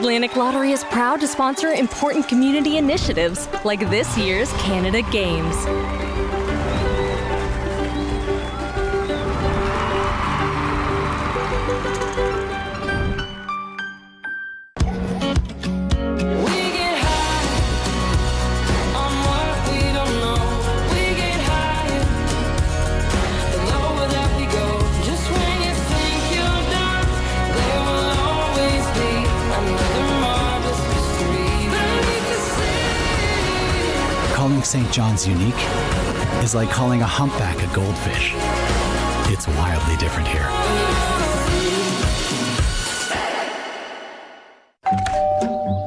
Atlantic Lottery is proud to sponsor important community initiatives like this year's Canada Games. Calling St. John's unique is like calling a humpback a goldfish. It's wildly different here.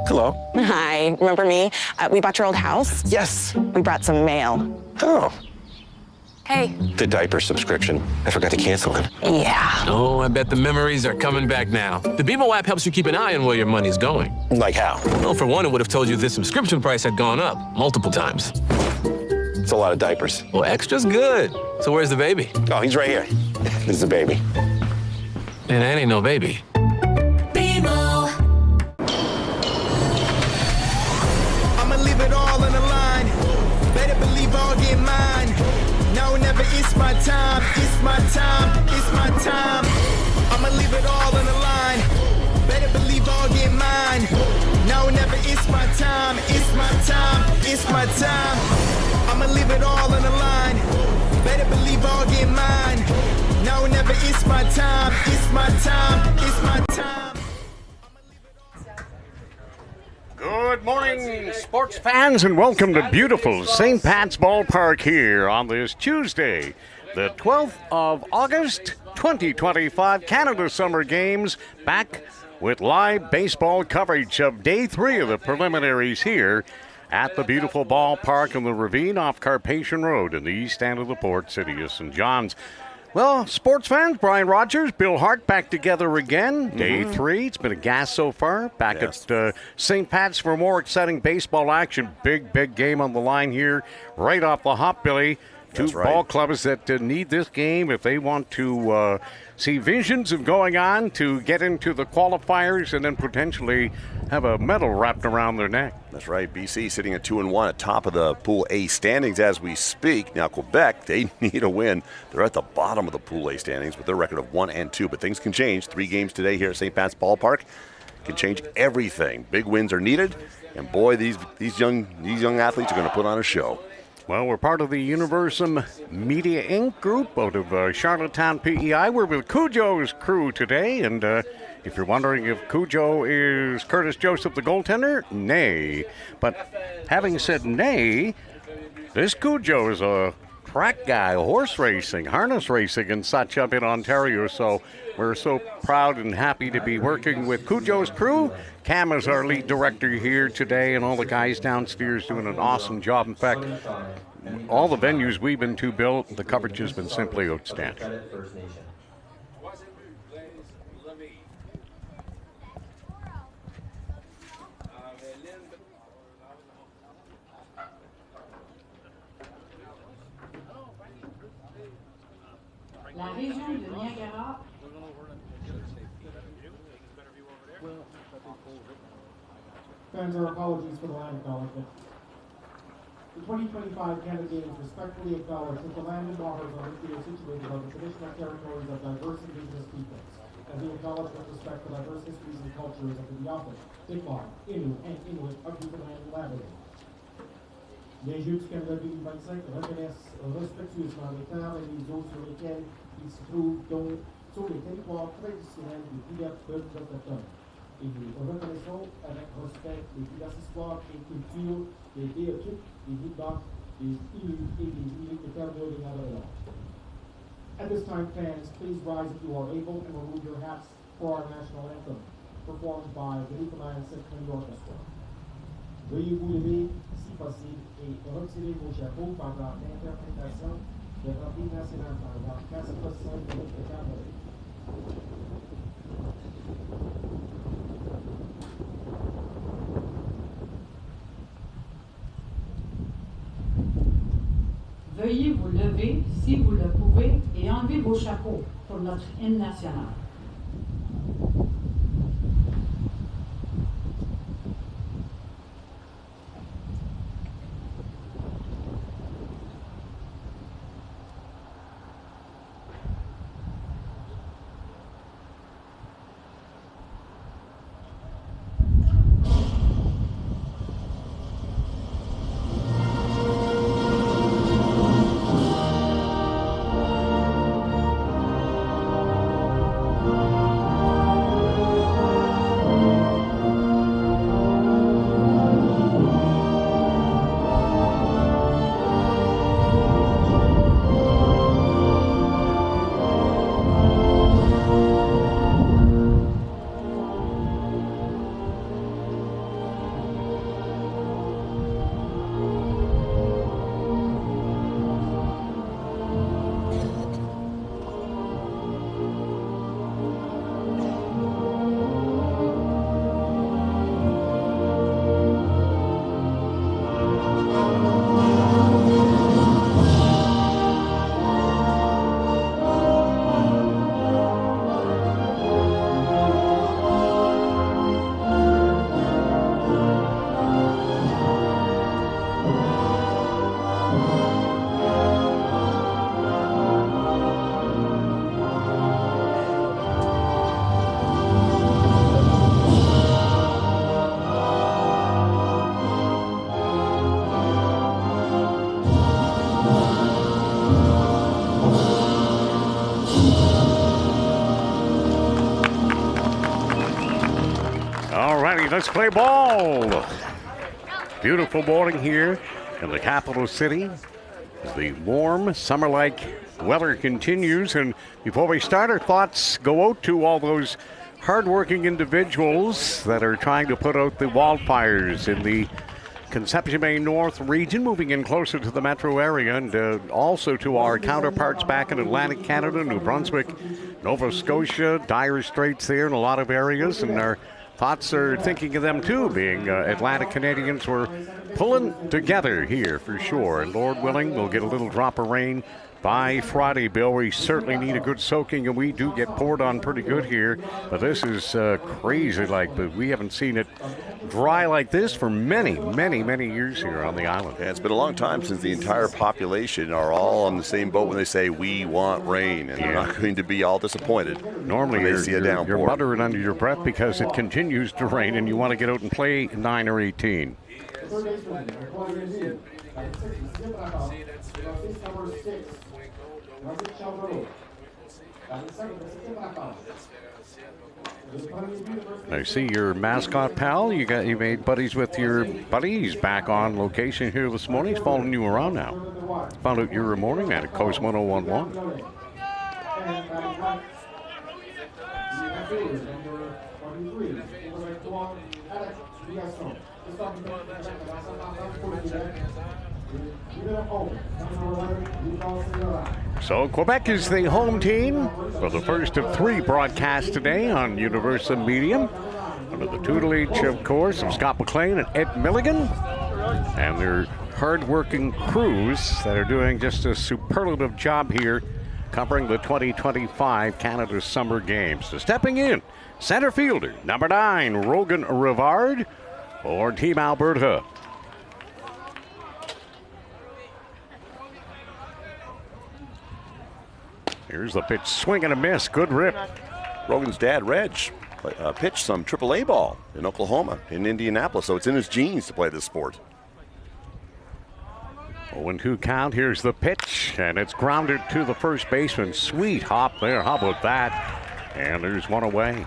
Hello. Hi, remember me? We bought your old house. Yes. We brought some mail. Oh. Hey. The diaper subscription. I forgot to cancel it. Yeah. Oh, I bet the memories are coming back now. The BMO app helps you keep an eye on where your money's going. Like how? Well, for one, it would have told you this subscription price had gone up multiple times. It's a lot of diapers. Well, extra's good. So where's the baby? Oh, he's right here. This is the baby. And that ain't no baby. BMO. I'ma leave it all on the line. Better believe I'll get mine. No, never, it's my time. It's my time. It's my time. I'ma leave it all on the line. Better believe I'll get mine. No, never, it's my time. It's my time. It's my time. I'ma leave it all on the line. Better believe I'll get mine. No, never, it's my time. It's my time. It's my time. Good morning, sports fans, and welcome to beautiful St. Pat's Ballpark here on this Tuesday, the 12th of August, 2025, Canada Summer Games, back with live baseball coverage of Day 3 of the preliminaries here at the beautiful ballpark in the Ravine off Carpathian Road in the east end of the port city of St. John's. Well, sports fans, Brian Rogers, Bill Hart back together again. Day 3. It's been a gas so far. Back at St. Pat's for more exciting baseball action. Big game on the line here right off the hop, Billy. Two ball clubs that need this game if they want to see visions of going on to get into the qualifiers and then potentially have a medal wrapped around their neck. That's right. BC sitting at 2-1 at top of the Pool A standings as we speak. Now Quebec, they need a win. They're at the bottom of the Pool A standings with their record of 1-2. But things can change. 3 games today here at St. Pat's Ballpark can change everything. Big wins are needed, and boy, these young athletes are going to put on a show. Well, we're part of the Universum Media Inc. group out of Charlottetown, PEI. We're with Cujo's crew today, and if you're wondering if Cujo is Curtis Joseph, the goaltender, nay. But having said nay, this Cujo is a track guy, horse racing, harness racing and such up in Ontario, so we're so proud and happy to be working with Cujo's crew. Cam is our lead director here today, and all the guys downstairs doing an awesome job. In fact, all the venues we've been to, Bill, the coverage has been simply outstanding. La région de Niagara. Fans, our apologies for the land acknowledgement. The 2025 Canada Games respectfully acknowledge that the land and waters on which we are situated are the traditional territories of diverse Indigenous peoples, and we acknowledge with respect the diverse histories and cultures of the Diaphant, Ditlon, Innu, and Inuit of Newfoundland and Labrador. Les Jeux du Canada 2025 reconnaissent respectueusement les terres et les eaux sur lesquelles ils se trouvent, dont sur les territoires traditionnels des divers peuples autochtones. Et nous reconnaissons avec respect les diverses histoires et cultures des Béotouks, des Woodbats, des Inuits et des Inuits de Terre-Neuve et Labrador. At this time, fans, please rise if you are able and remove your hats for our national anthem, performed by the Newfoundland Symphony Orchestra. Veuillez vous lever, si possible, et retirer vos chapeaux pendant l'interprétation de l'hymne national par l'orchestre symphonique de Terre-Neuve. Veuillez vous lever, si vous le pouvez, et enlever vos chapeaux pour notre hymne national. let's play ball. Beautiful morning here in the capital city. As the warm, summer-like weather continues. And before we start, our thoughts go out to all those hardworking individuals that are trying to put out the wildfires in the Conception Bay North region, moving in closer to the metro area, and also to our counterparts back in Atlantic Canada, New Brunswick, Nova Scotia, dire straits there in a lot of areas, and our thoughts are thinking of them too, being Atlantic Canadians. We're pulling together here for sure, and Lord willing, we'll get a little drop of rain by Friday, Bill. We certainly need a good soaking, and we do get poured on pretty good here. But this is crazy, but we haven't seen it dry like this for many, many, many years here on the island. Yeah, it's been a long time since the entire population are all on the same boat when they say, we want rain, and they're not going to be all disappointed. Normally, you're muttering under your breath because it continues to rain, and you want to get out and play 9 or 18. I see your mascot pal. You made buddies with your buddy. He's back on location here this morning. He's following you around now. Found out you were a morning man at Coast 1011. So Quebec is the home team for the first of 3 broadcasts today on Universal Medium, under the tutelage, of course, of Scott McLean and Ed Milligan, and their hard-working crews that are doing just a superlative job here covering the 2025 Canada Summer Games. So stepping in, center fielder, number 9, Rogan Rivard for Team Alberta. Here's the pitch, swing and a miss, good rip. Rogan's dad, Reg, pitched some AAA ball in Oklahoma, in Indianapolis, so it's in his genes to play this sport. 0-2 count, here's the pitch, and it's grounded to the first baseman. Sweet hop there, how about that? And there's one away.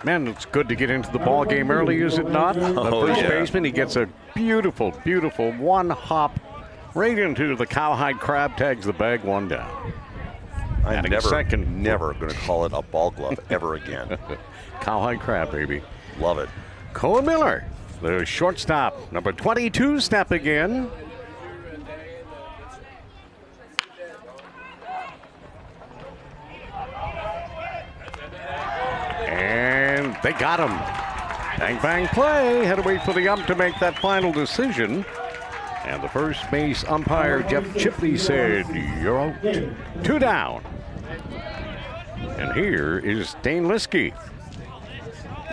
Man, it's good to get into the ball game early, is it not? The first baseman, he gets a beautiful, beautiful one hop right into the cowhide crab, tags the bag, one down. I'm never going to call it a ball glove ever again. Cowhide crab, baby. Love it. Cole Miller, the shortstop, number 22, stepping in. And they got him. Bang, bang, play. Had to wait for the ump to make that final decision. And the first base umpire, Jeff Chipley, said, you're out. 2 down. And here is Dane Liskey,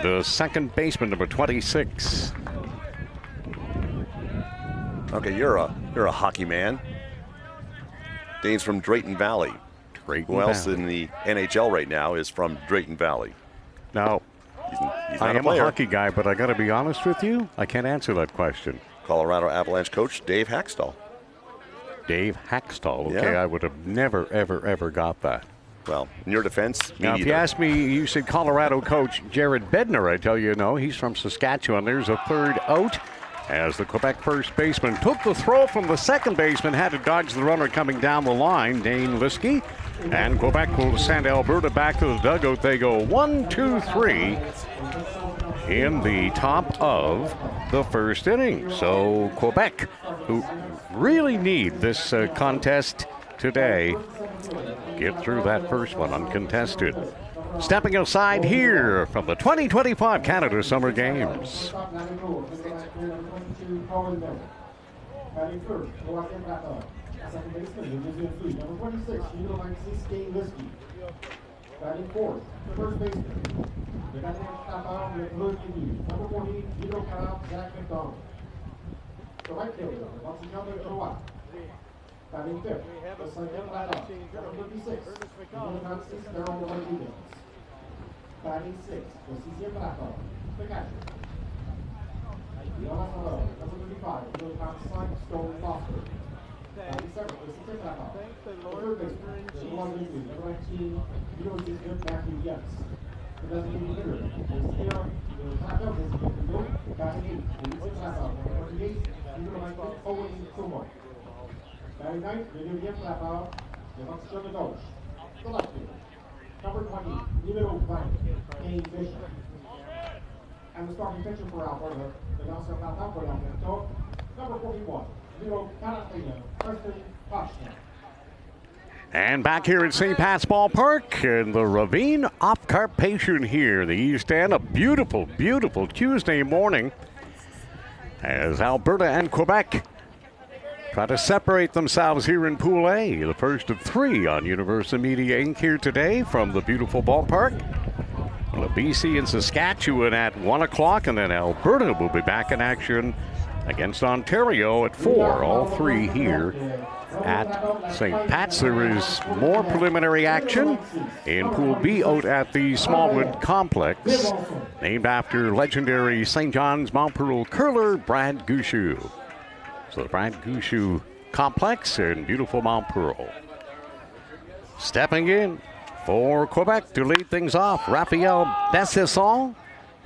the second baseman, number 26. Okay, you're a hockey man. Dane's from Drayton Valley. Who else in the NHL right now is from Drayton Valley? Now, he's I not am a hockey guy, but I got to be honest with you, I can't answer that question. Colorado Avalanche coach Dave Haxtell. Dave Haxtell. Okay, yeah. I would have never, ever, ever got that. Well, in your defense, now, if you ask me, you said Colorado coach Jared Bednar. I tell you, no, he's from Saskatchewan. There's a third out as the Quebec first baseman took the throw from the second baseman, had to dodge the runner coming down the line, Dane Liskey. And Quebec will send Alberta back to the dugout. They go 1, 2, 3 in the top of the first inning. So Quebec, who really need this contest today, get through that first one uncontested. Stepping aside here from the 2025 Canada Summer Games. Batting fourth, the first baseman. The number 14, Vito Carab, Zach McDonald. The right fielder, Marcelo Croat. Batting fifth, the second battle, number 56, the Darryl Rodriguez. Batting sixth, the CC Brato, the catcher. Viola Salo, number 35, the Stone Foster. Batting seventh, the CC Brato. The third baseman, the number 19, Matthew Yates. Le designated hitter is here. Le frappeur désigné plus haut. Barré, le frappeur. Portugais, numéro 28, Owen Kumo. Barry Knight, le deuxième frappeur, le porteur de gauche. The left fielder. Number 20, numéro 20, Kane Bishop. And the starting pitcher for Alberta, the lanceur partant pour l'Alberta, number 41, numéro 41, Preston Koshner. And back here at St. Pat's Ballpark in the Ravine Off-Carpathian here in the East End. A beautiful, beautiful Tuesday morning as Alberta and Quebec try to separate themselves here in Pool A. The first of three on Universal Media Inc. here today from the beautiful ballpark. Well, BC and Saskatchewan at 1 o'clock, and then Alberta will be back in action against Ontario at 4. All three here at St. Pat's. There is more preliminary action in Pool B out at the Smallwood Complex, named after legendary St. John's Mount Pearl curler Brad Gushue. So the Brad Gushue Complex in beautiful Mount Pearl. Stepping in for Quebec to lead things off, Raphael Bessesson.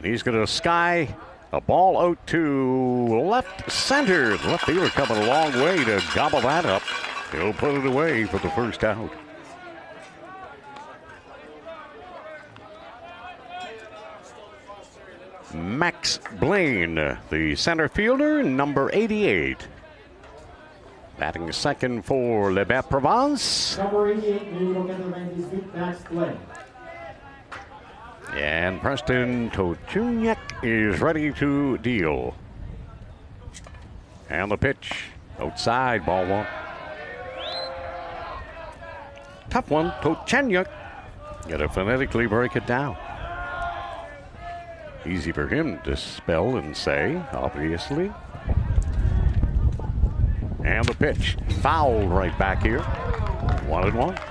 He's going to sky a ball out to left center. The left fielder coming a long way to gobble that up. He'll put it away for the first out. Max Blaine, the center fielder, number 88. Batting second for Le Bas Provence. Number 88, numéro 98, Max Blaine. And Preston Tochuniak is ready to deal. And the pitch outside, ball one. Tough one, Tochuniak. Got to phonetically break it down. Easy for him to spell and say, obviously. And the pitch, foul right back here. 1-1.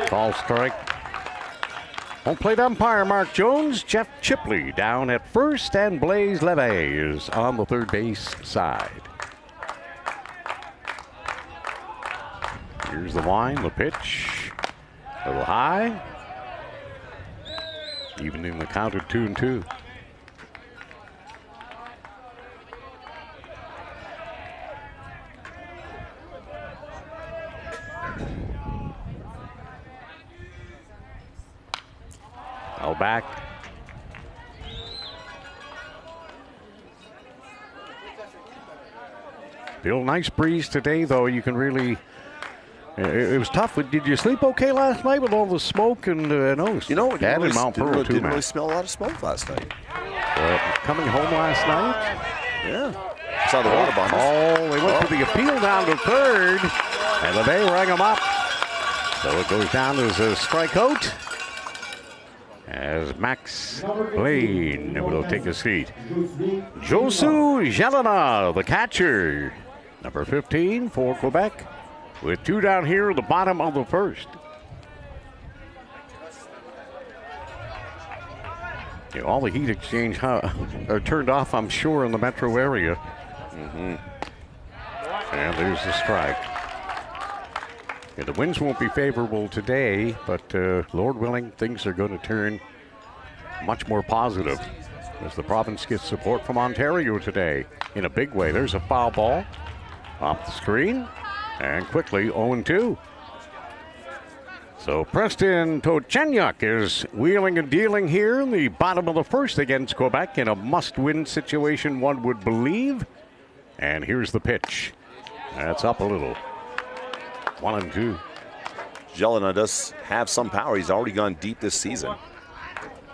Ball strike. Home plate umpire Mark Jones, Jeff Chipley down at first, and Blaise Levy is on the third base side. Here's the line, the pitch, a little high, even in the count at 2-2. Back. Bill, nice breeze today, though. You can really. It was tough. Did you sleep okay last night with all the smoke and nose? You know, didn't really smell a lot of smoke last night. Coming home last night. Yeah. Saw the water bombers. Oh, they went for the appeal down to third, and they rang them up. So it goes down as a strikeout. As Max Blaine will take a seat. Josu Jelena, the catcher, number 15 for Quebec, with two down here at the bottom of the first. Yeah, all the heat exchange are turned off, I'm sure, in the metro area. And there's the strike. Yeah, the winds won't be favorable today, but Lord willing, things are going to turn much more positive as the province gets support from Ontario today in a big way. There's a foul ball off the screen, and quickly 0-2. So Preston Tochuniak is wheeling and dealing here in the bottom of the first against Quebec in a must-win situation, one would believe. And here's the pitch. That's up a little. 1-2. Jelena does have some power. He's already gone deep this season.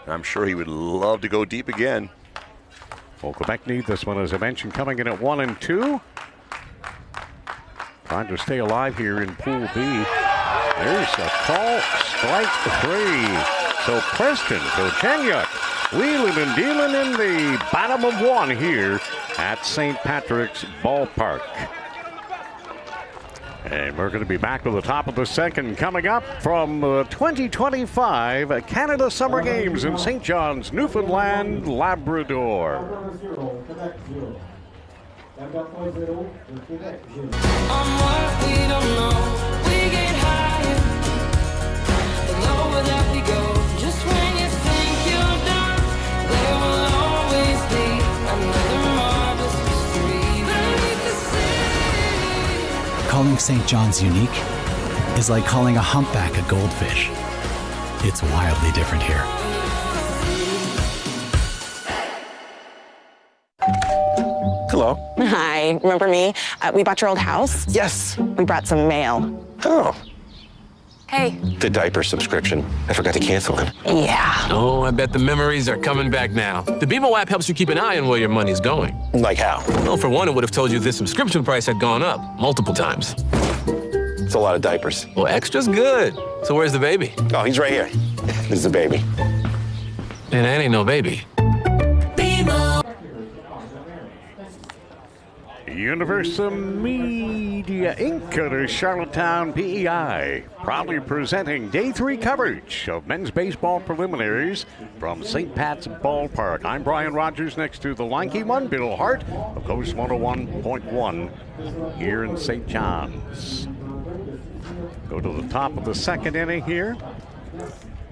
I'm sure he would love to go deep again. Well, Quebec need this one, as I mentioned, coming in at 1-2. Trying to stay alive here in Pool B. There's a call, strike three. So Preston Tochuniak wheeling and dealing in the bottom of one here at St. Patrick's Ballpark. And we're going to be back to the top of the second coming up from the 2025 Canada Summer Games in St. John's, Newfoundland, Labrador. Alberta 0, Quebec 0. Alberta 0, Quebec 0. On what we don't know, we get higher. The lower that we go, just when you think you're done, there will always be another marvelous mystery beneath the sea. Calling St. John's unique is like calling a humpback a goldfish. It's wildly different here. Hello. Hi, remember me? We bought your old house. Yes. We brought some mail. Oh, Hey. the diaper subscription. I forgot to cancel it. Yeah. Oh, I bet the memories are coming back now. The BMO app helps you keep an eye on where your money's going. Like how? Well, for one, it would have told you this subscription price had gone up multiple times. It's a lot of diapers. Well, extra's good. So where's the baby? Oh, he's right here. This is the baby. And that ain't no baby. Universal Media Inc. at Charlottetown, PEI, proudly presenting Day 3 coverage of men's baseball preliminaries from St. Pat's Ballpark. I'm Brian Rogers, next to the lanky one, Bill Hart of Coast 101.1 here in St. John's. Go to the top of the second inning here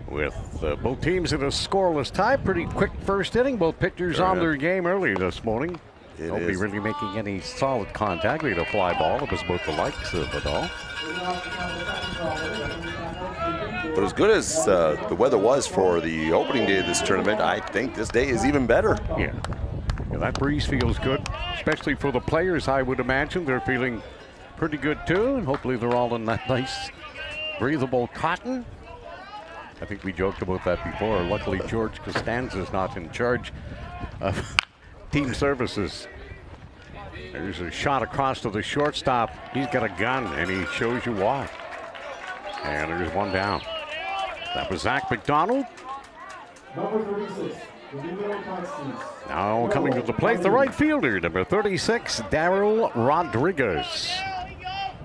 with both teams in a scoreless tie. Pretty quick first inning. Both pitchers on their game early this morning. Don't be really making any solid contact. We had a fly ball. It was both the likes of it all. But as good as the weather was for the opening day of this tournament, I think this day is even better. Yeah, that breeze feels good, especially for the players, I would imagine. They're feeling pretty good, too, and hopefully they're all in that nice, breathable cotton. I think we joked about that before. Luckily, George Costanza's not in charge of team services. There's a shot across to the shortstop. He's got a gun, and he shows you why. And there's one down. That was Zach McDonald. Number 36, the New Taxis. Now coming to the plate, the right fielder, number 36, Daryl Rodriguez.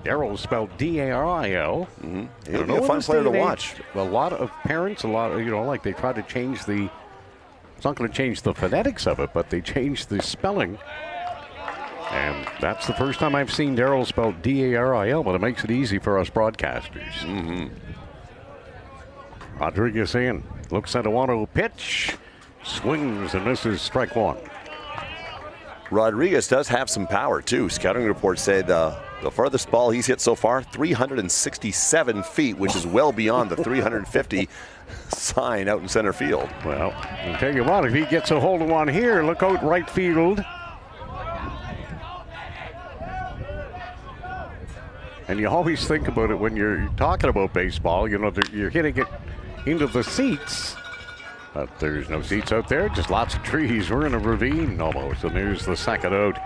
Daryl spelled D-A-R-I-L. He'll be a fun player to watch. A lot of parents, like they try to change the. It's not going to change the phonetics of it, but they changed the spelling. And that's the first time I've seen Daryl spelled D-A-R-I-L, but it makes it easy for us broadcasters. Rodriguez in. Looks at a 1-0 pitch. Swings and misses, strike one. Rodriguez does have some power, too. Scouting reports say the farthest ball he's hit so far, 367 feet, which is well beyond the 350 sign out in center field. Well, I'll tell you what, if he gets a hold of one here, look out right field. And you always think about it when you're talking about baseball, you're hitting it into the seats. But there's no seats out there, just lots of trees. We're in a ravine almost, and there's the second out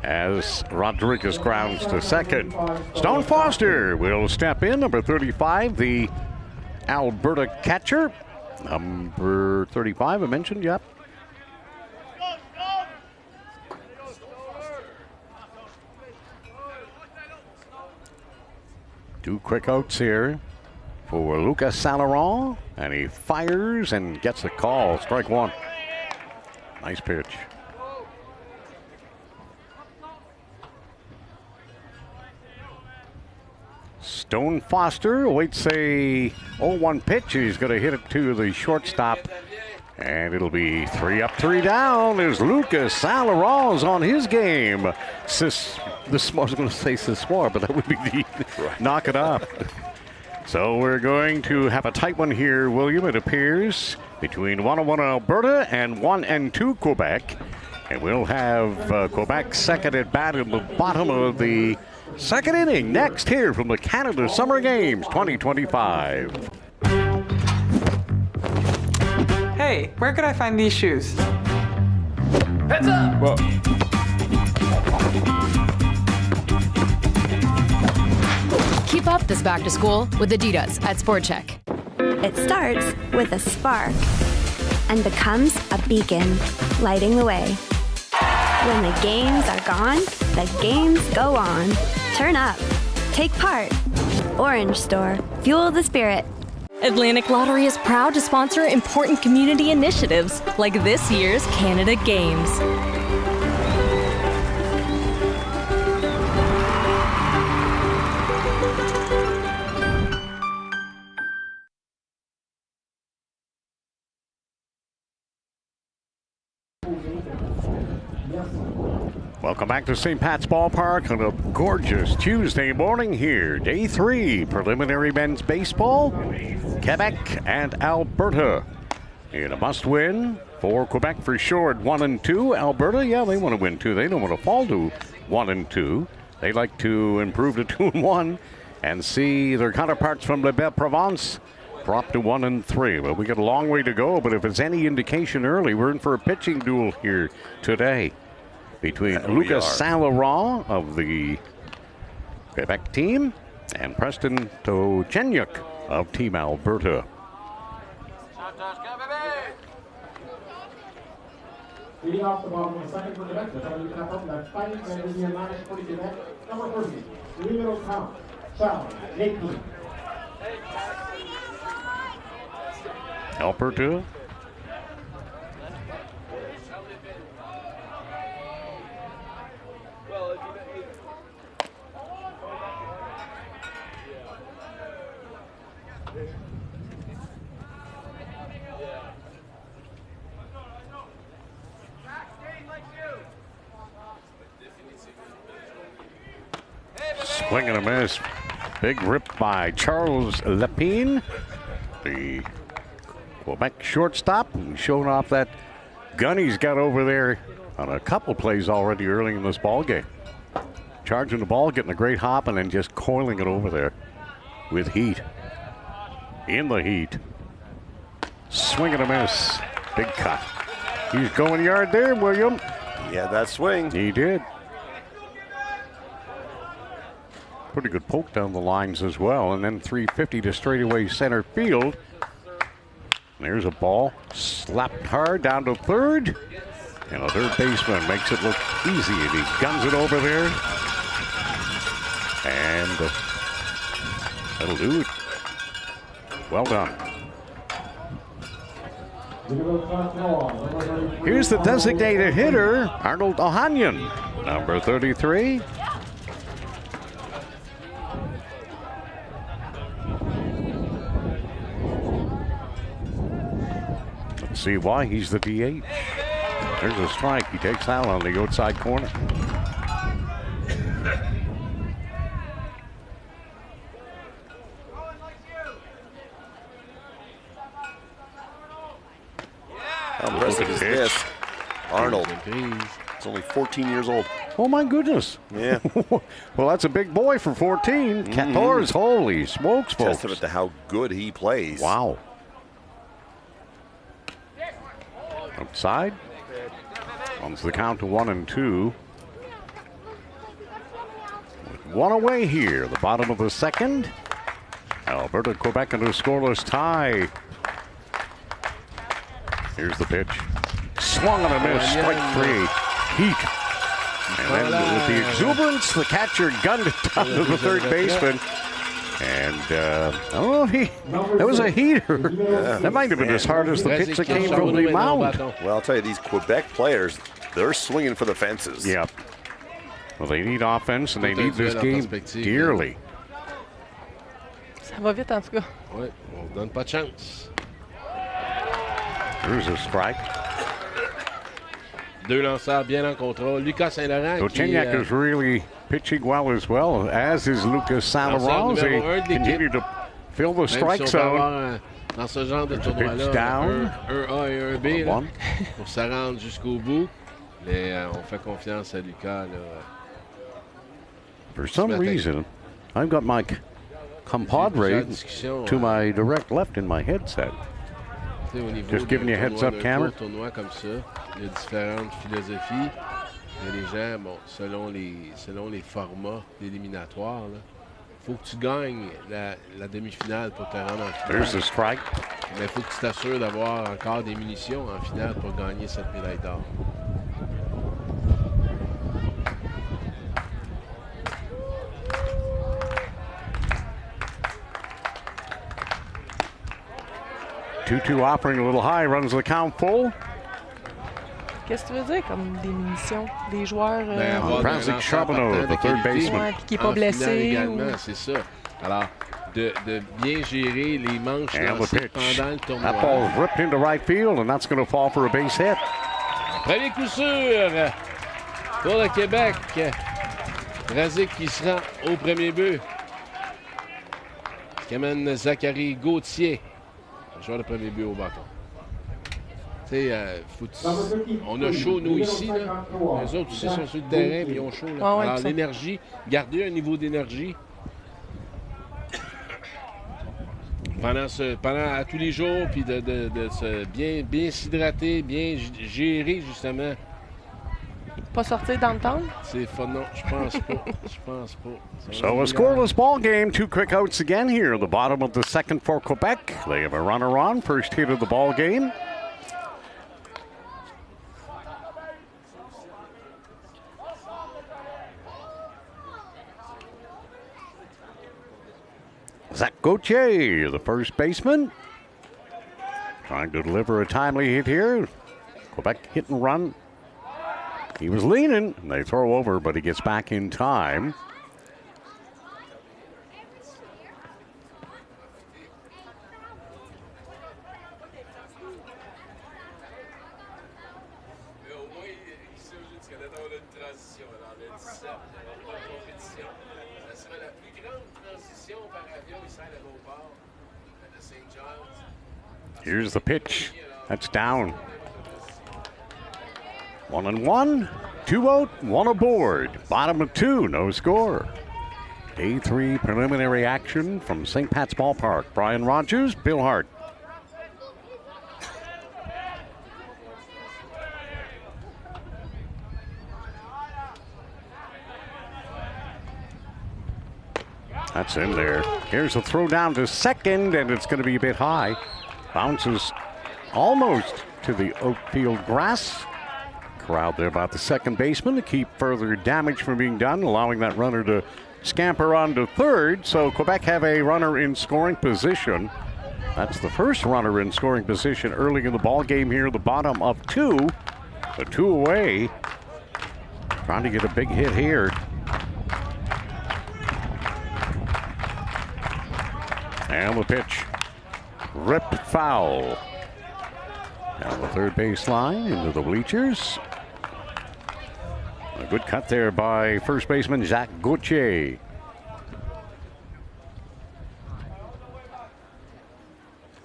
as Rodriguez grounds to second. Stone Foster will step in, number 35, the Alberta catcher. Number 35, I mentioned, yep. Two quick outs here for Lucas Salaron, and he fires and gets the call. Strike one. Nice pitch. Stone Foster awaits a 0-1 pitch. He's going to hit it to the shortstop. And it'll be 3 up, 3 down as Lucas Salaron's on his game. I was going to say Sismore, but that would be the knock it off. So we're going to have a tight one here, William, it appears, between 1-1 Alberta and 1-2 Quebec. And we'll have Quebec second at bat in the bottom of the second inning. Next here from the Canada Summer Games 2025. Hey, where could I find these shoes? Heads up! Whoa. Keep up this back to school with Adidas at Sport Check. It starts with a spark and becomes a beacon, lighting the way. When the games are gone, the games go on. Turn up. Take part. Orange Store. Fuel the spirit. Atlantic Lottery is proud to sponsor important community initiatives like this year's Canada Games. Welcome back to St. Pat's Ballpark on a gorgeous Tuesday morning here. Day 3, preliminary men's baseball, Quebec and Alberta. In a must-win for Quebec for sure at 1-2. Alberta, yeah, they want to win too. They don't want to fall to 1-2. They like to improve to 2-1 and see their counterparts from La Belle Province drop to 1-3. Well, we got a long way to go, but if it's any indication early, we're in for a pitching duel here today between Lucas Saint-Laurent of the Quebec team and Preston Tochenyuk of Team Alberta. Leading off the bottom of the second for Quebec, the W cap up, that's fighting and the advantage for Quebec. Number 30, three middle count, Charles, 18. Alberta. Swing and a miss. Big rip by Charles Lepine, the Quebec shortstop, showing off that gun he's got over there on a couple plays already early in this ball game. Charging the ball, getting a great hop, and then just coiling it over there with heat. In the heat. Swing and a miss. Big cut. He's going yard there, William. Yeah, that swing. He did. Pretty good poke down the lines as well. And then 350 to straightaway center field. There's a ball slapped hard down to third. And a third baseman makes it look easy. And he guns it over there. And that'll do it. Well done. Here's the designated hitter, Arnold Ohanian, number 33. Let's see why he's the DH. There's a strike. He takes out on the outside corner. How impressive is this? Arnold. He's only 14 years old. Oh, my goodness. Yeah. Well, that's a big boy for 14. 14, holy smokes, folks. Testament to how good he plays. Wow. Outside. On the count to 1-2. With one away here, the bottom of the second. Alberta, Quebec into a scoreless tie. Here's the pitch. Swung and a miss. Strike three. Heat. And then with the exuberance, the catcher gunned it down to the third baseman. And I don't know if that was a heater. That might have been as hard as the pitch that came from the mound. Well, I'll tell you, these Quebec players, they're swinging for the fences. Yeah. Well, they need offense, and they need this game dearly. Ça va vite, en tout cas. Oui, on ne donne pas de chance. There's a strike. Deux lanceurs bien en contrôle. Lucas Saint-Laurent. Tochenyuk is really pitching well as well, as is Lucas Saint-Laurent. They continue to fill the strike zone. Dans ce genre de tournoi-là, un A et un B là, pour se rendre jusqu'au bout. Mais on fait confiance à Lucas. Là. For some reason, I've got my compadre to my direct left in my headset. Just giving you a heads up, Cameron. Tournoi comme ça, il y a différentes philosophies. Il y a des gens, bon, selon les formats éliminatoires, il faut que tu gagnes la demi-finale pour te rendre en finale. There's the strike. Mais il faut que tu t'assures d'avoir encore des munitions en finale pour gagner cette médaille d'or. 2-2 offering a little high, runs the count full. Qu'est-ce que tu veux dire comme des munitions? Des joueurs. Francis Charbonneau, the third baseman. Qui n'est pas blessé. Également, c'est ça. Alors, de bien gérer les manches lancées pendant le tournoi. That ball ripped into right field, and that's going to fall for a base hit. Premier coup sûr pour le Québec. Razik qui se rend au premier but. Qui amène Zachary Gauthier, joueur de premier but au bâton. Tu sais, on a chaud, nous, ici. Là. Les autres aussi sont sur le terrain et ils ont chaud. Là. Alors, l'énergie, garder un niveau d'énergie pendant à tous les jours, puis de se bien s'hydrater, bien gérer, justement. Pas sortir dans le temps? C'est fun, non, je pense pas. Je pense pas. So a scoreless ball game. 2 quick outs again here. The bottom of the second for Quebec. They have a runner on. First hit of the ball game. Zach Gauthier, the first baseman, trying to deliver a timely hit here. Quebec hit and run. He was leaning, and they throw over, but he gets back in time. Here's the pitch. That's down. 1-1, 2 out, 1 aboard. Bottom of 2, no score. Day 3 preliminary action from St. Pat's Ballpark. Brian Rogers, Bill Hart. That's in there. Here's a throw down to second, and it's going to be a bit high. Bounces almost to the outfield grass. Corralled there about the second baseman to keep further damage from being done, allowing that runner to scamper on to third. So Quebec have a runner in scoring position. That's the first runner in scoring position early in the ball game here, the bottom of 2. The 2 away. Trying to get a big hit here. And the pitch. Ripped foul. Down the third base line into the bleachers. A good cut there by first baseman Zach Gauthier.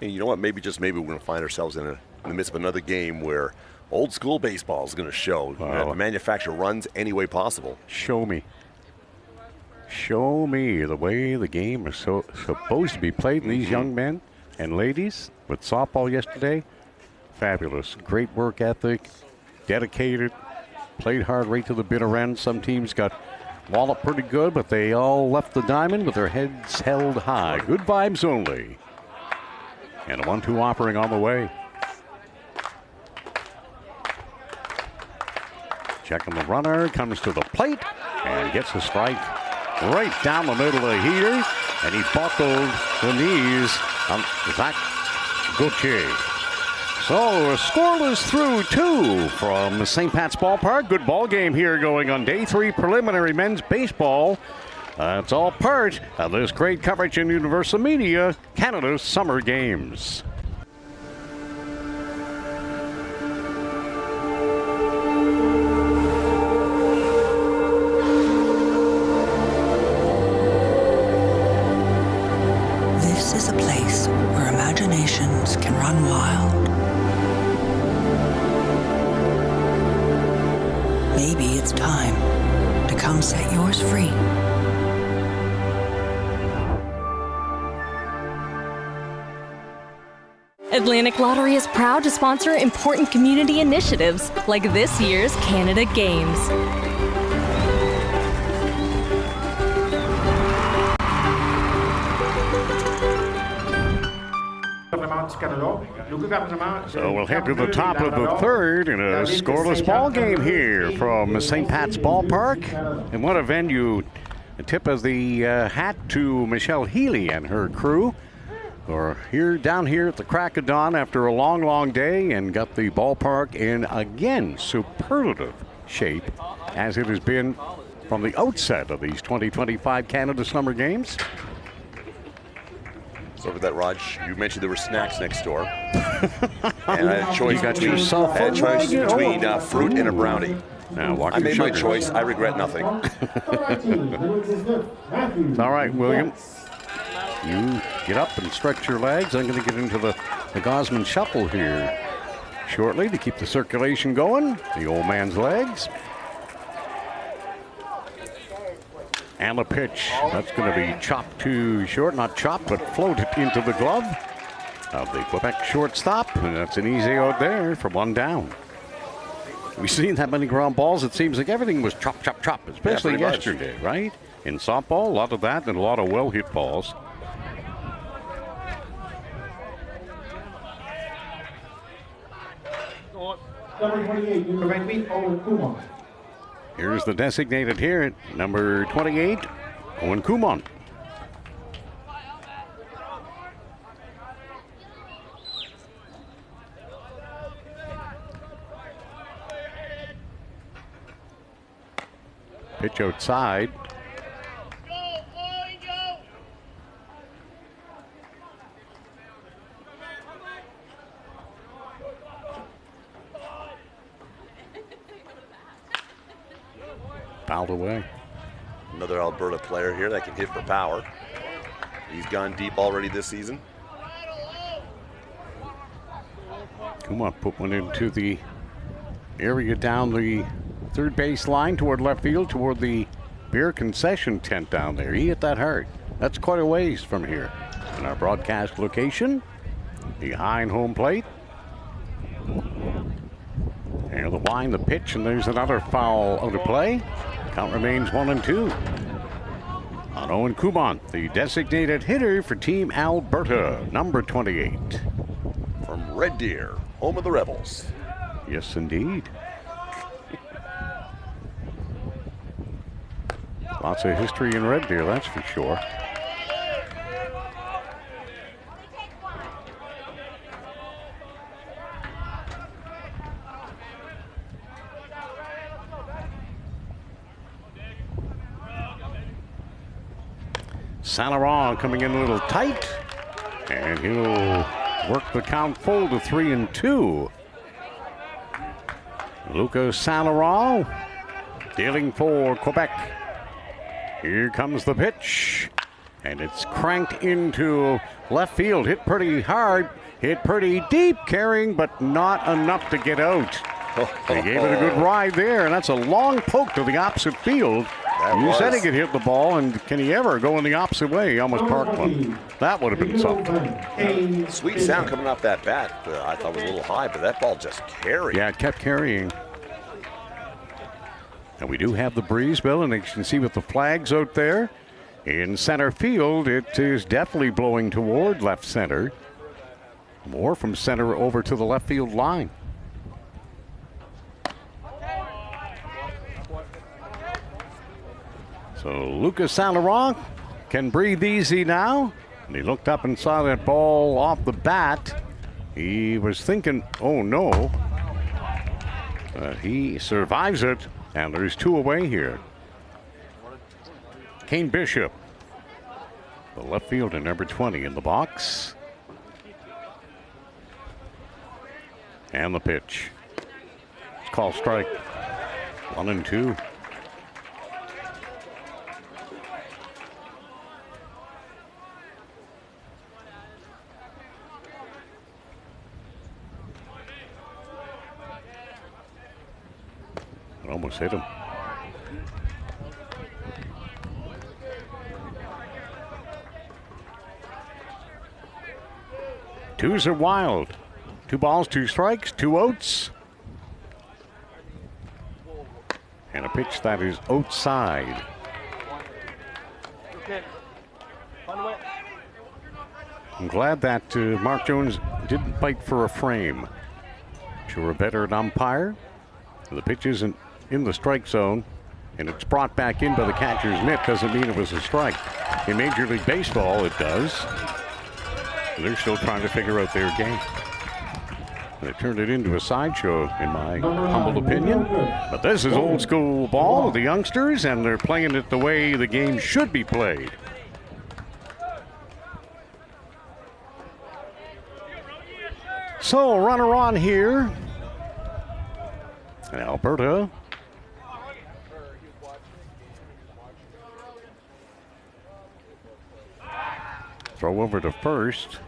And you know what? Maybe we're going to find ourselves in the midst of another game where old school baseball is going to show. Wow. The manufacturer runs any way possible. Show me. Show me the way the game is supposed to be played. And these young men and ladies with softball yesterday, fabulous. Great work ethic, dedicated, played hard right to the bitter end. Some teams got walloped pretty good, but they all left the diamond with their heads held high. Good vibes only. And a 1-2 offering on the way. Checking the runner, comes to the plate, and gets a strike right down the middle of the heater. And he buckled the knees on Zach Gauthier. So a scoreless through 2 from St. Pat's Ballpark. Good ball game here going on day 3 preliminary men's baseball. It's all part of this great coverage in Universal Media, Canada's Summer Games. This is a place where imaginations can run wild. Maybe it's time to come set yours free. Atlantic Lottery is proud to sponsor important community initiatives like this year's Canada Games. So we'll head to the top of the third in a scoreless ball game here from St. Pat's Ballpark. And what a venue. A tip of the hat to Michelle Healy and her crew. We're down here at the crack of dawn after a long, long day and got the ballpark in, again, superlative shape as it has been from the outset of these 2025 Canada Summer Games. So with that, Raj, you mentioned there were snacks next door. And I had a choice between fruit and a brownie. I made my choice. I regret nothing. All right, William. You get up and stretch your legs. I'm going to get into the Gosman shuffle here shortly to keep the circulation going. The old man's legs. And the pitch. That's going to be chopped too short. Not chopped, but floated into the glove of the Quebec shortstop. And that's an easy out there for one down. We've seen that many ground balls. It seems like everything was chop, chop, chop, especially yesterday, right? In softball, a lot of that and a lot of well-hit balls. Number 28, Newfoundland, Owen Kumon. Here's the designated here, number 28, Owen Kumon. Pitch outside. Fouled away. Another Alberta player here that can hit for power. He's gone deep already this season. Come on, put one into the area down the third base line toward left field, toward the beer concession tent down there. He hit that hard. That's quite a ways from here. In our broadcast location, behind home plate. And the wind, the pitch, and there's another foul out of play. Count remains 1-2. On Owen Kumon, the designated hitter for Team Alberta, number 28. From Red Deer, home of the Rebels. Yes, indeed. Lots of history in Red Deer, that's for sure. Saint Laurent coming in a little tight, and he'll work the count full to 3-2. Lucas Saint Laurent dealing for Quebec. Here comes the pitch, and it's cranked into left field. Hit pretty hard, hit pretty deep, carrying, but not enough to get out. They gave it a good ride there, and that's a long poke to the opposite field. You said he could hit the ball, and can he ever go in the opposite way? He almost parked one. That would have been something. Sweet sound coming off that bat. I thought was a little high, but that ball just carried. Yeah, it kept carrying. And we do have the breeze, Bill, and you can see with the flags out there. In center field, it is definitely blowing toward left center. More from center over to the left field line. So Lucas Saint Laurent can breathe easy now. And he looked up and saw that ball off the bat. He was thinking, oh no. He survives it, and there's two away here. Kane Bishop, the left fielder, number 20 in the box. And the pitch. It's called strike. 1-2. It almost hit him. Twos are wild. 2 balls, 2 strikes, 2 outs. And a pitch that is outside. I'm glad that Mark Jones didn't bite for a frame. Sure, a veteran umpire. The pitch isn't in the strike zone, and it's brought back in by the catcher's mitt. Doesn't mean it was a strike. In Major League Baseball, it does. They're still trying to figure out their game. They turned it into a sideshow, in my humble opinion. But this is old school ball with the youngsters, and they're playing it the way the game should be played. So, a runner on here. And Alberta. Throw over to first.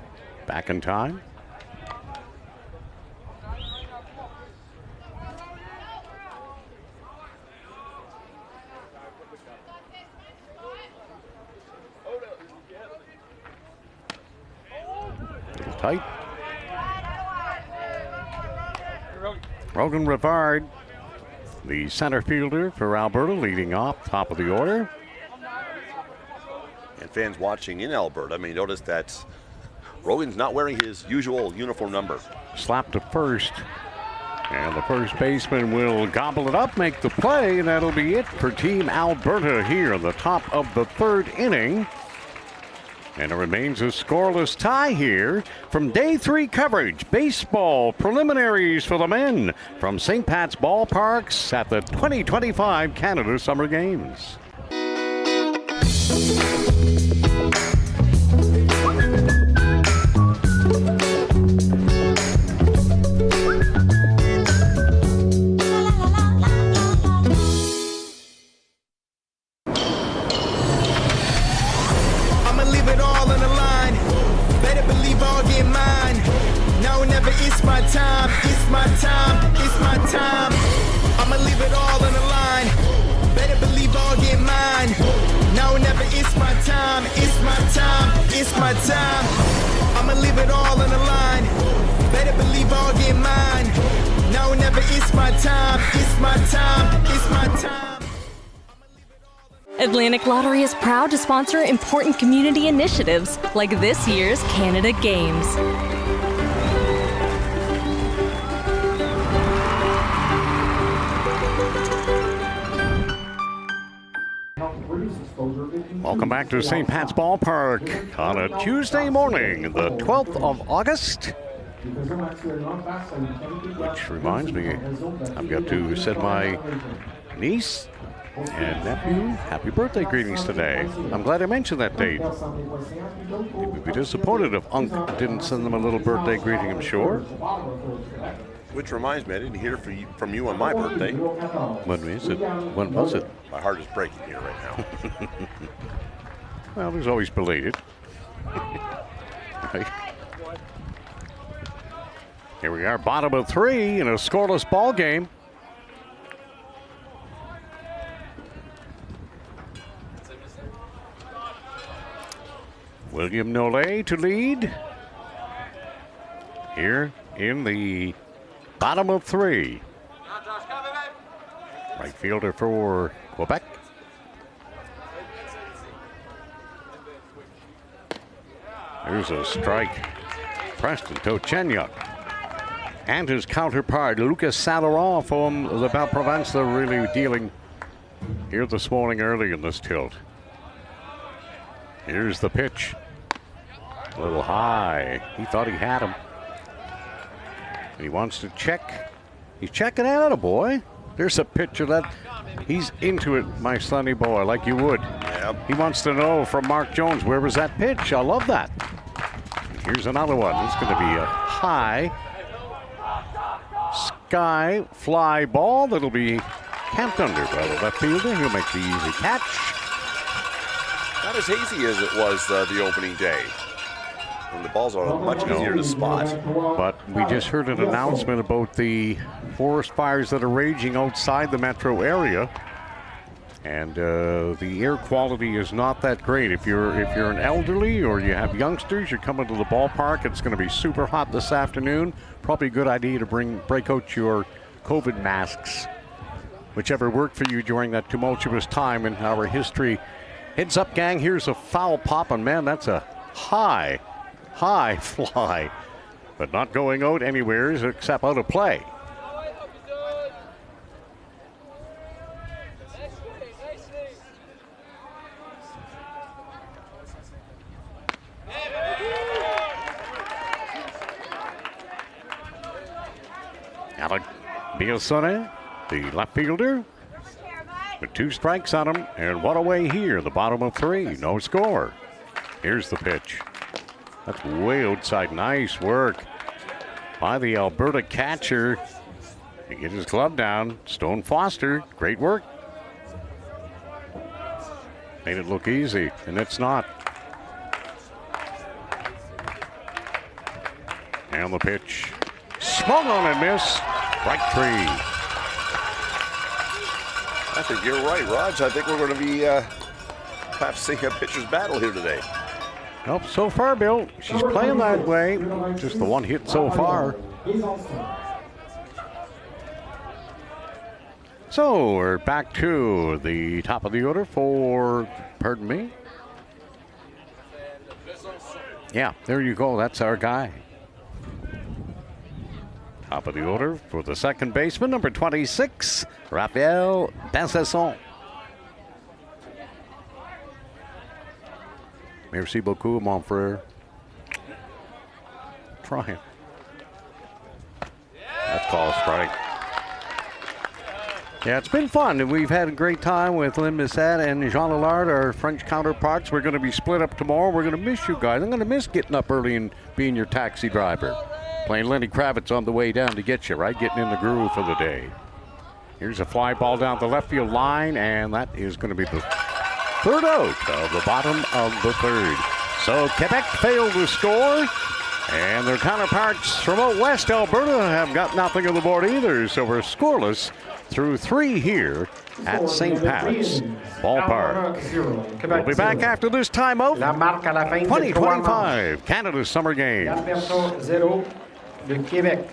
Back in time. Tight. Rogan Rivard, the center fielder for Alberta, leading off top of the order. And fans watching in Alberta may notice that Rogan's not wearing his usual uniform number. Slap to first. And the first baseman will gobble it up, make the play, and that'll be it for Team Alberta here in the top of the third inning. And it remains a scoreless tie here from Day 3 coverage. Baseball preliminaries for the men from St. Pat's Ballparks at the 2025 Canada Summer Games. Atlantic Lottery is proud to sponsor important community initiatives like this year's Canada Games. Welcome back to St. Pat's Ballpark on a Tuesday morning, the 12th of August. Which reminds me, I've got to send my niece and nephew happy birthday greetings today. I'm glad I mentioned that date. They would be disappointed if Unc didn't send them a little birthday greeting, I'm sure. Which reminds me, I didn't hear from you on my birthday. When is it? When was it? My heart is breaking here right now. Well, there's always belated. Right. Here we are, bottom of 3 in a scoreless ball game. William Nollet to lead here in the bottom of 3. Right fielder for Quebec. There's a strike. Preston Tochenyuk and his counterpart Lucas Salaron from the Belle Province. They're really dealing here this morning early in this tilt. Here's the pitch. A little high. He thought he had him. He wants to check. He's checking out a boy. There's a picture that he's into it, my sonny boy, like you would. Yep. He wants to know from Mark Jones, where was that pitch? I love that. Here's another one. It's going to be a high sky fly ball that'll be camped under by the left fielder. He'll make the easy catch. Not as hazy as it was the opening day. And the balls are much easier to spot. But we just heard an announcement about the forest fires that are raging outside the metro area. And the air quality is not that great. If you're an elderly or you have youngsters, you're coming to the ballpark. It's going to be super hot this afternoon. Probably a good idea to break out your COVID masks, whichever worked for you during that tumultuous time in our history. Heads up, gang. Here's a foul pop, and man, that's a high fly, but not going out anywhere except out of play. Bielsone, the left fielder, with 2 strikes on him, and one away here, the bottom of 3, no score. Here's the pitch. That's way outside. Nice work by the Alberta catcher. He gets his glove down. Stone Foster, great work. Made it look easy, and it's not. And the pitch. Swung on and missed. Strike 3. I think you're right, Raj. I think we're going to be perhaps seeing a pitcher's battle here today. Well, so far, Bill, she's playing that way. Just the one hit so far. So we're back to the top of the order for, pardon me. Yeah, there you go. That's our guy. Top of the order for the second baseman, number 26, Raphael Bensasson. Merci beaucoup, mon frère. Trying. That's called a strike. Yeah, it's been fun, and we've had a great time with Lynn Bissette and Jean Lillard, our French counterparts. We're going to be split up tomorrow. We're going to miss you guys. I'm going to miss getting up early and being your taxi driver. Playing Lenny Kravitz on the way down to get you, right? Getting in the groove for the day. Here's a fly ball down the left field line, and that is going to be the third out of the bottom of the third. So Quebec failed to score, and their counterparts from out west Alberta have got nothing on the board either. So we're scoreless through 3 here at St. Pat's Ballpark. We'll be back after this timeout. 2025 Canada Summer Games. L'Alberta 0, le Québec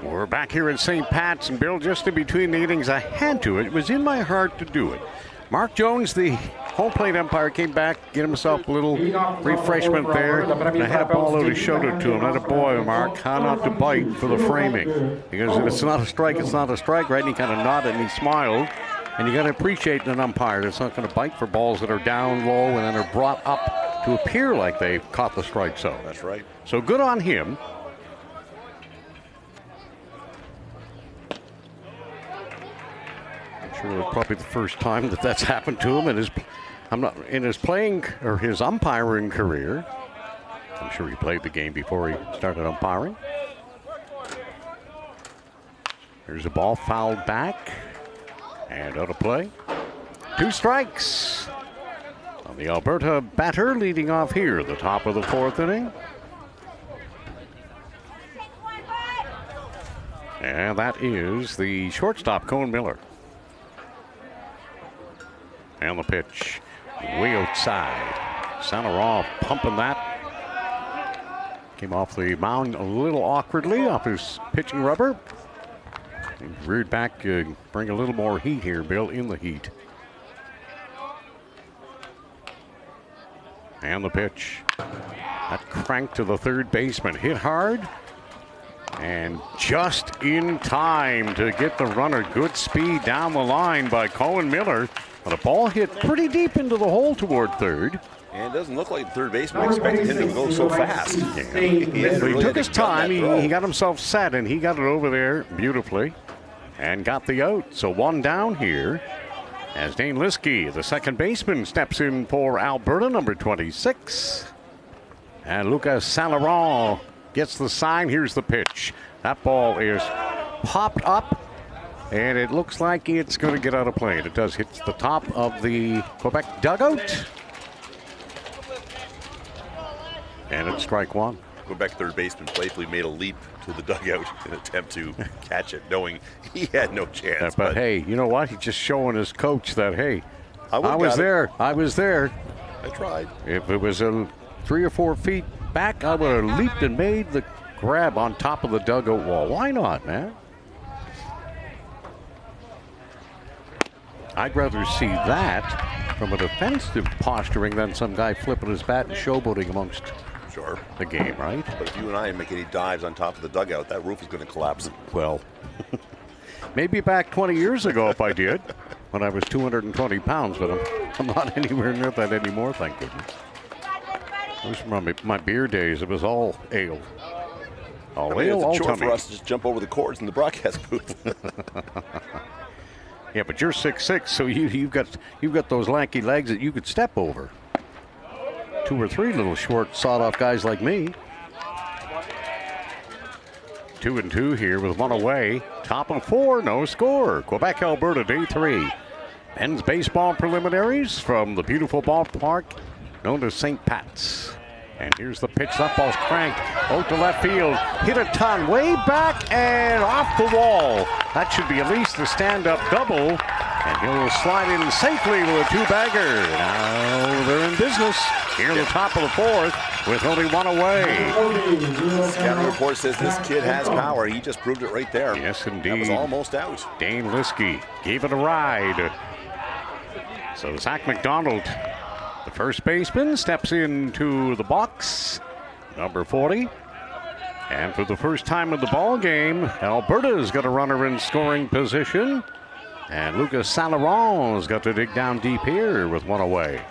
We're back here at St. Pat's, and Bill, just in between the innings, I had to. It was in my heart to do it. Mark Jones, the home plate umpire, came back, get himself a little refreshment there. And I had a ball out and showed it to him. Not a boy, Mark, how not to bite for the framing. Because if it's not a strike, it's not a strike, right? And he kind of nodded and he smiled. And you got to appreciate an umpire that's not going to bite for balls that are down low and then are brought up to appear like they've caught the strike zone. That's right. So good on him. Sure, probably the first time that that's happened to him in his playing or his umpiring career. I'm sure he played the game before he started umpiring. Here's a ball fouled back and out of play. 2 strikes on the Alberta batter leading off here, the top of the 4th inning. And that is the shortstop, Cohen Miller. And the pitch way outside. Sanarov pumping that. Came off the mound a little awkwardly off his pitching rubber. He reared back, bring a little more heat here, Bill, in the heat. And the pitch. That crank to the third baseman. Hit hard. And just in time to get the runner. Good speed down the line by Cohen Miller. But a ball hit pretty deep into the hole toward third. And it doesn't look like the third baseman expected him to go so fast. Yeah. He took his time. He got himself set, and he got it over there beautifully and got the out. So 1 down here as Dane Liskey, the second baseman, steps in for Alberta, number 26. And Lucas Saint-Laurent gets the sign. Here's the pitch. That ball is popped up, and it looks like it's going to get out of play. It does hit the top of the Quebec dugout. And it's strike one. Quebec third baseman playfully made a leap to the dugout in an attempt to catch it, knowing he had no chance. But hey, you know what? He's just showing his coach that, hey, I was there. I tried. If it was 3 or 4 feet back, I would have leaped and made the grab on top of the dugout wall. Why not, man? I'd rather see that from a defensive posturing than some guy flipping his bat and showboating amongst the game, right? But if you and I make any dives on top of the dugout, that roof is going to collapse. Well, maybe back 20 years ago if I did, when I was 220 pounds, but I'm not anywhere near that anymore, thank goodness. Those were my beer days. It was all ale. All ale, all it's a chore tummy. for us to just jump over the cords in the broadcast booth. Yeah, but you're 6'6", so you've got those lanky legs that you could step over. 2 or 3 little short, sawed-off guys like me. 2-2 here with 1 away. Top of 4, no score. Quebec, Alberta, day 3. Men's baseball preliminaries from the beautiful ballpark known as St. Pat's. And here's the pitch. That ball's cranked out to left field. Hit a ton way back and off the wall. That should be at least a stand-up double. And he'll slide in safely with a 2-bagger. Now they're in business here in the top of the 4th with only 1 away. Scouting report says this kid has power. He just proved it right there. Yes, indeed. That was almost out. Dane Liskey gave it a ride. So Zach McDonald, the first baseman, steps into the box, number 40. And for the first time in the ball game, Alberta's got a runner in scoring position. And Lucas Saint-Laurent's got to dig down deep here with 1 away.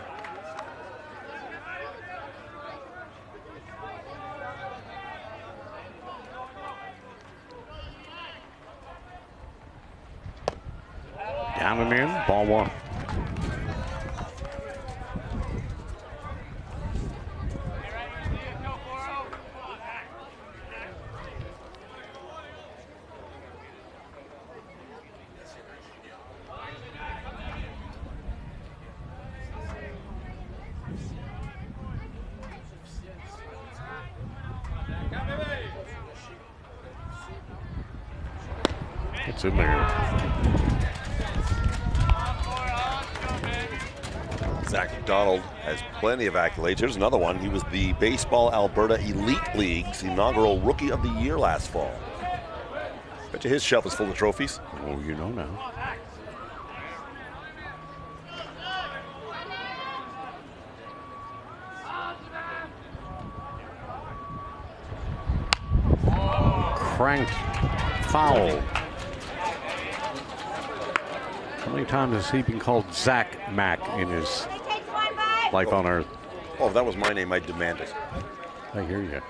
Down and in, ball 1. It's in there. Zach McDonald has plenty of accolades. Here's another one. He was the Baseball Alberta Elite League's inaugural Rookie of the Year last fall. Bet you his shelf is full of trophies. Oh, you know now. Cranked foul. How many times has he been called Zach Mack in his life on Earth? Oh, if that was my name, I'd demand it. I hear you.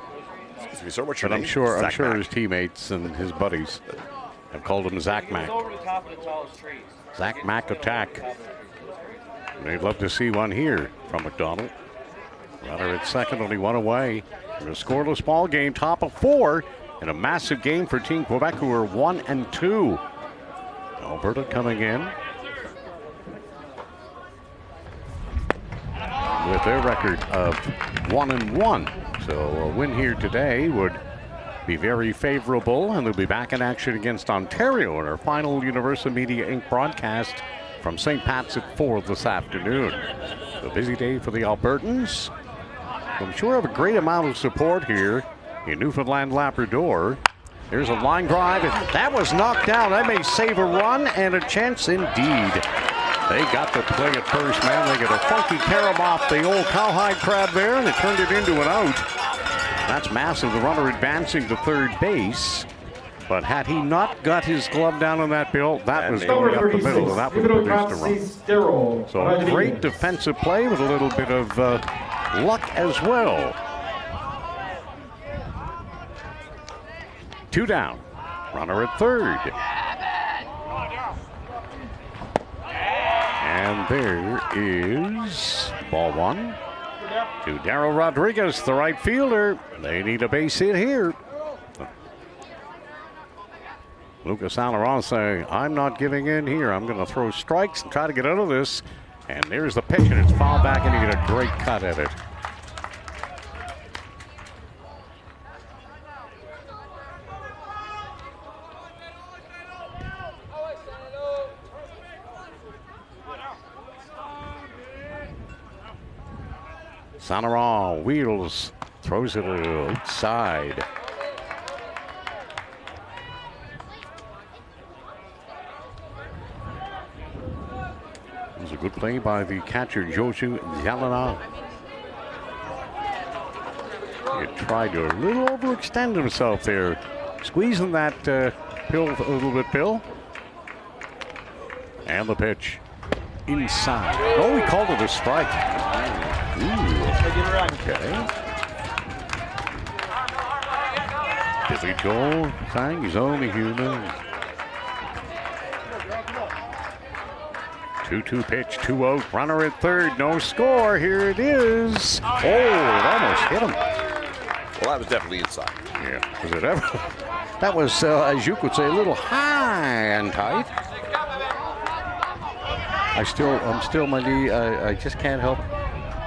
Excuse me, sir, what's your but name? I'm sure Mack. his teammates and his buddies have called him Zach Mack. Zach Mack attack. And they'd love to see one here from McDonald. Runner at second, only 1 away. In a scoreless ball game, top of 4, and a massive game for Team Quebec, who are 1-2. Alberta coming in with their record of 1-1. So a win here today would be very favorable, and they'll be back in action against Ontario in our final Universal Media Inc. broadcast from St. Pat's at 4 this afternoon. A busy day for the Albertans. I'm sure of a great amount of support here in Newfoundland and Labrador. There's a line drive. That was knocked down. That may save a run and a chance indeed. They got to play at first, man. They get a funky carom off the old cowhide crab there, and they turned it into an out. That's massive. The runner advancing to third base. But had he not got his glove down on that bill, that was going up the middle, and that would have produced a run. So a great defensive play with a little bit of luck as well. 2 down. Runner at third. And there is ball 1 to Darryl Rodriguez, the right fielder. They need a base hit here. Lucas Alaron saying, I'm not giving in here. I'm going to throw strikes and try to get out of this. And there's the pitch, and it's fouled back, and you get a great cut at it. Alaron wheels, throws it outside. It was a good play by the catcher, Joshua Yalana. He tried to a little overextend himself there. Squeezing that pill a little bit, Bill. And the pitch inside. Oh, we called it a strike. Ooh. Okay. Billy Joel saying he's only human. 2-2 pitch, 2 out, runner at third, no score. Here it is. Oh, it almost hit him. Well, that was definitely inside. Yeah. Was it ever? That was, as you could say, a little high and tight. I'm still, my knee, I just can't help.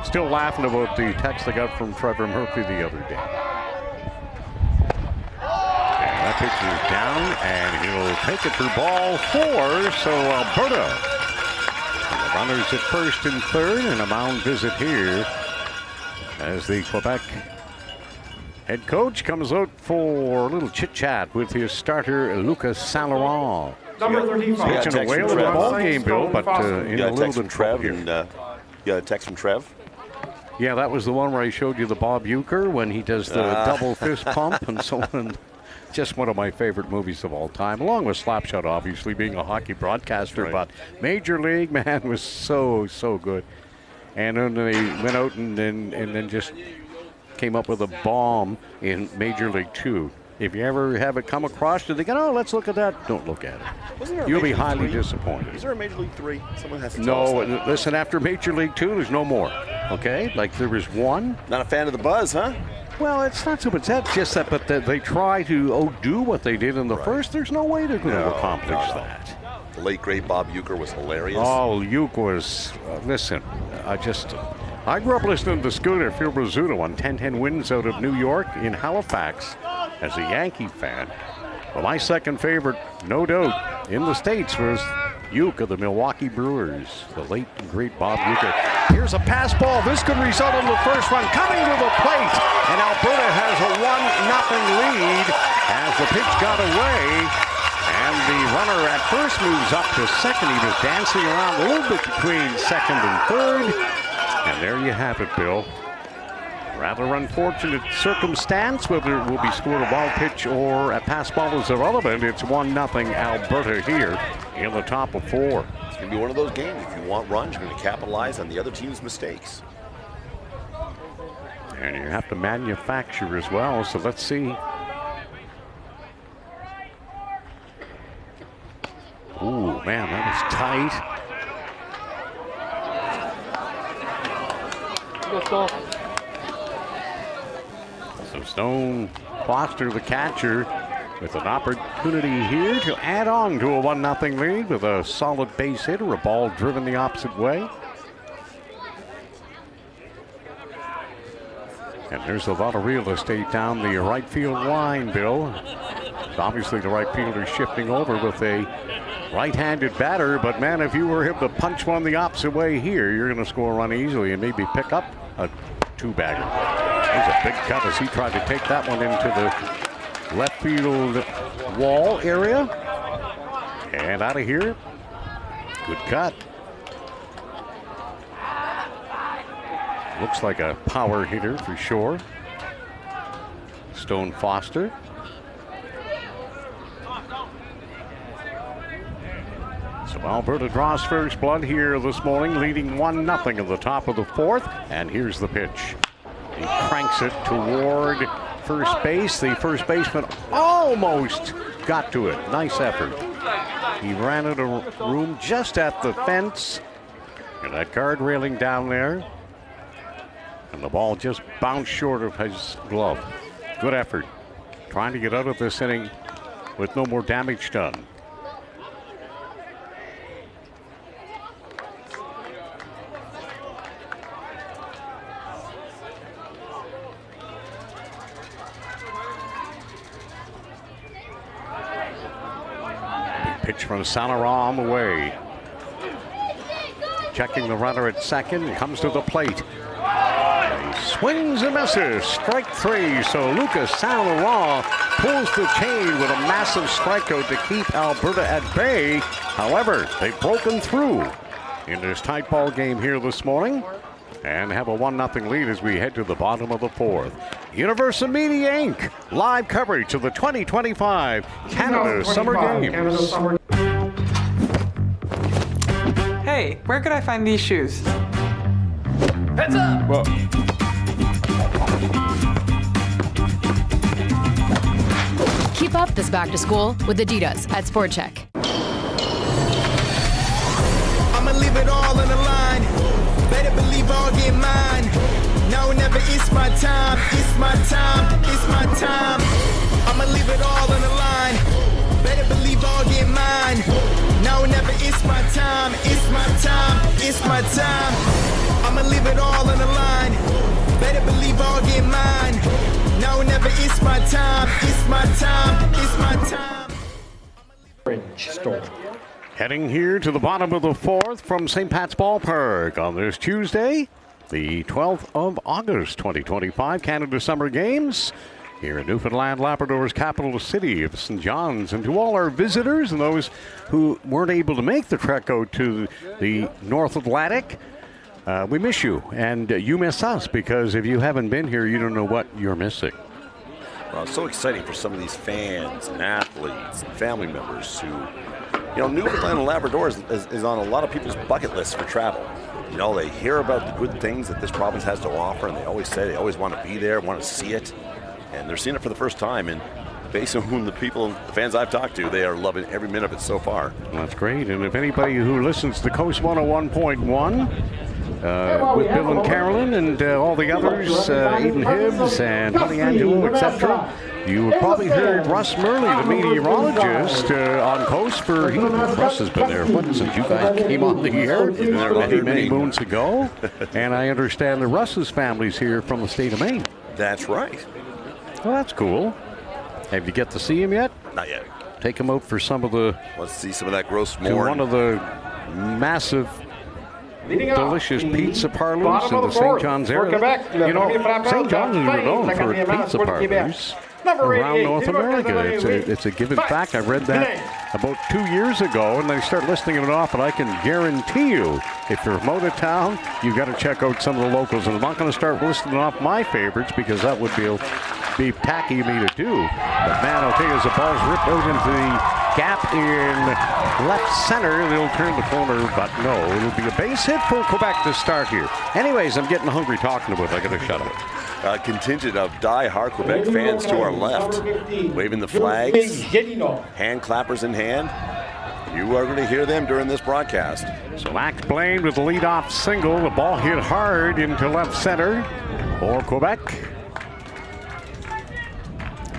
Still laughing about the text I got from Trevor Murphy the other day. And that pitch is down, and he'll take it for ball 4. So Alberta, the runners at first and third, and a mound visit here as the Quebec head coach comes out for a little chit-chat with his starter, Lucas Alaron. Number 35. Pitching a whale of a ball game, Bill, but in a little bit trouble here. You got a text from Trev? Yeah, that was the one where I showed you the Bob Uecker when he does the double fist pump and so on. Just one of my favorite movies of all time, along with Slapshot, obviously, being a hockey broadcaster. Right. But Major League, man, was so good. And then they went out and then just came up with a bomb in Major League 2. If you ever have it come across you, they go, oh, let's look at that. Don't look at it. You'll be highly disappointed. Is there a Major League 3? Someone has to tell us that. Listen, after Major League 2, there's no more. Okay? Like there was one. Not a fan of the buzz, huh? Well, it's not so much that, just that, but they try to do what they did in the first. There's no way they're going to accomplish that. The late, great Bob Uecker was hilarious. Oh, Uecker was, listen, I grew up listening to Scooter, Phil Brazzuto on 1010 Wins out of New York in Halifax as a Yankee fan. Well, my second favorite, no doubt, in the States was Uecker, the Milwaukee Brewers, the late and great Bob Uecker. Here's a pass ball. This could result in the first run coming to the plate, and Alberta has a 1-0 lead as the pitch got away, and the runner at first moves up to second. He was dancing around a little bit between second and third, and there you have it, Bill. Rather unfortunate circumstance, whether it will be scored a ball pitch or a pass ball is irrelevant. It's 1-0 Alberta here in the top of 4. It's going to be one of those games. If you want runs, you're going to capitalize on the other team's mistakes. And you have to manufacture as well, so let's see. Ooh, man, that was tight. Let's go. So Stone Foster, the catcher, with an opportunity here to add on to a 1-0 lead with a solid base hit or a ball driven the opposite way. And there's a lot of real estate down the right field line, Bill. Obviously the right fielder shifting over with a right-handed batter, but man, if you were him to punch one the opposite way here, you're going to score a run easily and maybe pick up a 2-bagger. There's a big cut as he tried to take that one into the left field wall area. And out of here. Good cut. Looks like a power hitter for sure. Stone Foster. So Alberta draws first blood here this morning, leading 1-0 in the top of the 4th. And here's the pitch. He cranks it toward first base. The first baseman almost got to it. Nice effort. He ran out of room just at the fence. And that guard railing down there. And the ball just bounced short of his glove. Good effort. Trying to get out of this inning with no more damage done. Pitch from Saint-Laurent on the way. Checking the runner at second, comes to the plate. He swings and misses, strike three. So Lucas Saint-Laurent pulls the chain with a massive strikeout to keep Alberta at bay. However, they've broken through in this tight ball game here this morning and have a 1-0 lead as we head to the bottom of the fourth. Universal Media Inc. live coverage of the 2025 Canada Summer Games. Hey, where could I find these shoes? Heads up! Whoa. Keep up this back to school with Adidas at Sport Check. I'ma leave it all on the line. Better believe I'll get mine. Now or never, it's my time. It's my time. It's my time. I'ma leave it all on the line. Better believe I'll get mine. Now or never, it's my time. It's my time. It's my time. I'ma leave it all on the line. Better believe I'll get mine. Now or never, it's my time. It's my time. It's my time. Storm. Heading here to the bottom of the fourth from St. Pat's Ballpark on this Tuesday, the 12th of August, 2025, Canada Summer Games here in Newfoundland, Labrador's capital city of St. John's. And to all our visitors and those who weren't able to make the trek out to the North Atlantic, we miss you, and you miss us, because if you haven't been here, you don't know what you're missing. Well, it's so exciting for some of these fans and athletes and family members who, you know, Newfoundland and Labrador is on a lot of people's bucket list for travel. You know, they hear about the good things that this province has to offer, and they always say they always want to be there, want to see it, and they're seeing it for the first time. And based on whom the fans I've talked to, they are loving every minute of it so far. That's great. And if anybody who listens to Coast 101.1, with Bill and Carolyn and all the others, Eden Hibbs and Honey Angelo, etc., you probably heard Russ Murley, the meteorologist, on Coast for, Russ has been there, since you guys came on the air many moons ago. And I understand that Russ's family's here from the state of Maine. That's right. Well, that's cool. Have you get to see him yet? Not yet. Take him out for some of the... Let's see some of that gross to one of the massive... delicious pizza parlors in the St. John's area. You know, St. John's is renowned for its pizza parlors around North America. It's a given fact. I read that about 2 years ago, and they start listing it off, and I can guarantee you, if you're from out of town, you've got to check out some of the locals. And I'm not going to start listing off my favorites, because that would be tacky of me to do. But man, I'll tell you, as the ball's ripped out into the gap in left center, they'll turn the corner, but no, it'll be a base hit for Quebec to start here. Anyways, I'm getting hungry talking about it. I got to shut up. A contingent of die-hard Quebec fans to our left, waving the flags, hand clappers in hand. You are going to hear them during this broadcast. So Max Blaine with the leadoff single. The ball hit hard into left center for Quebec.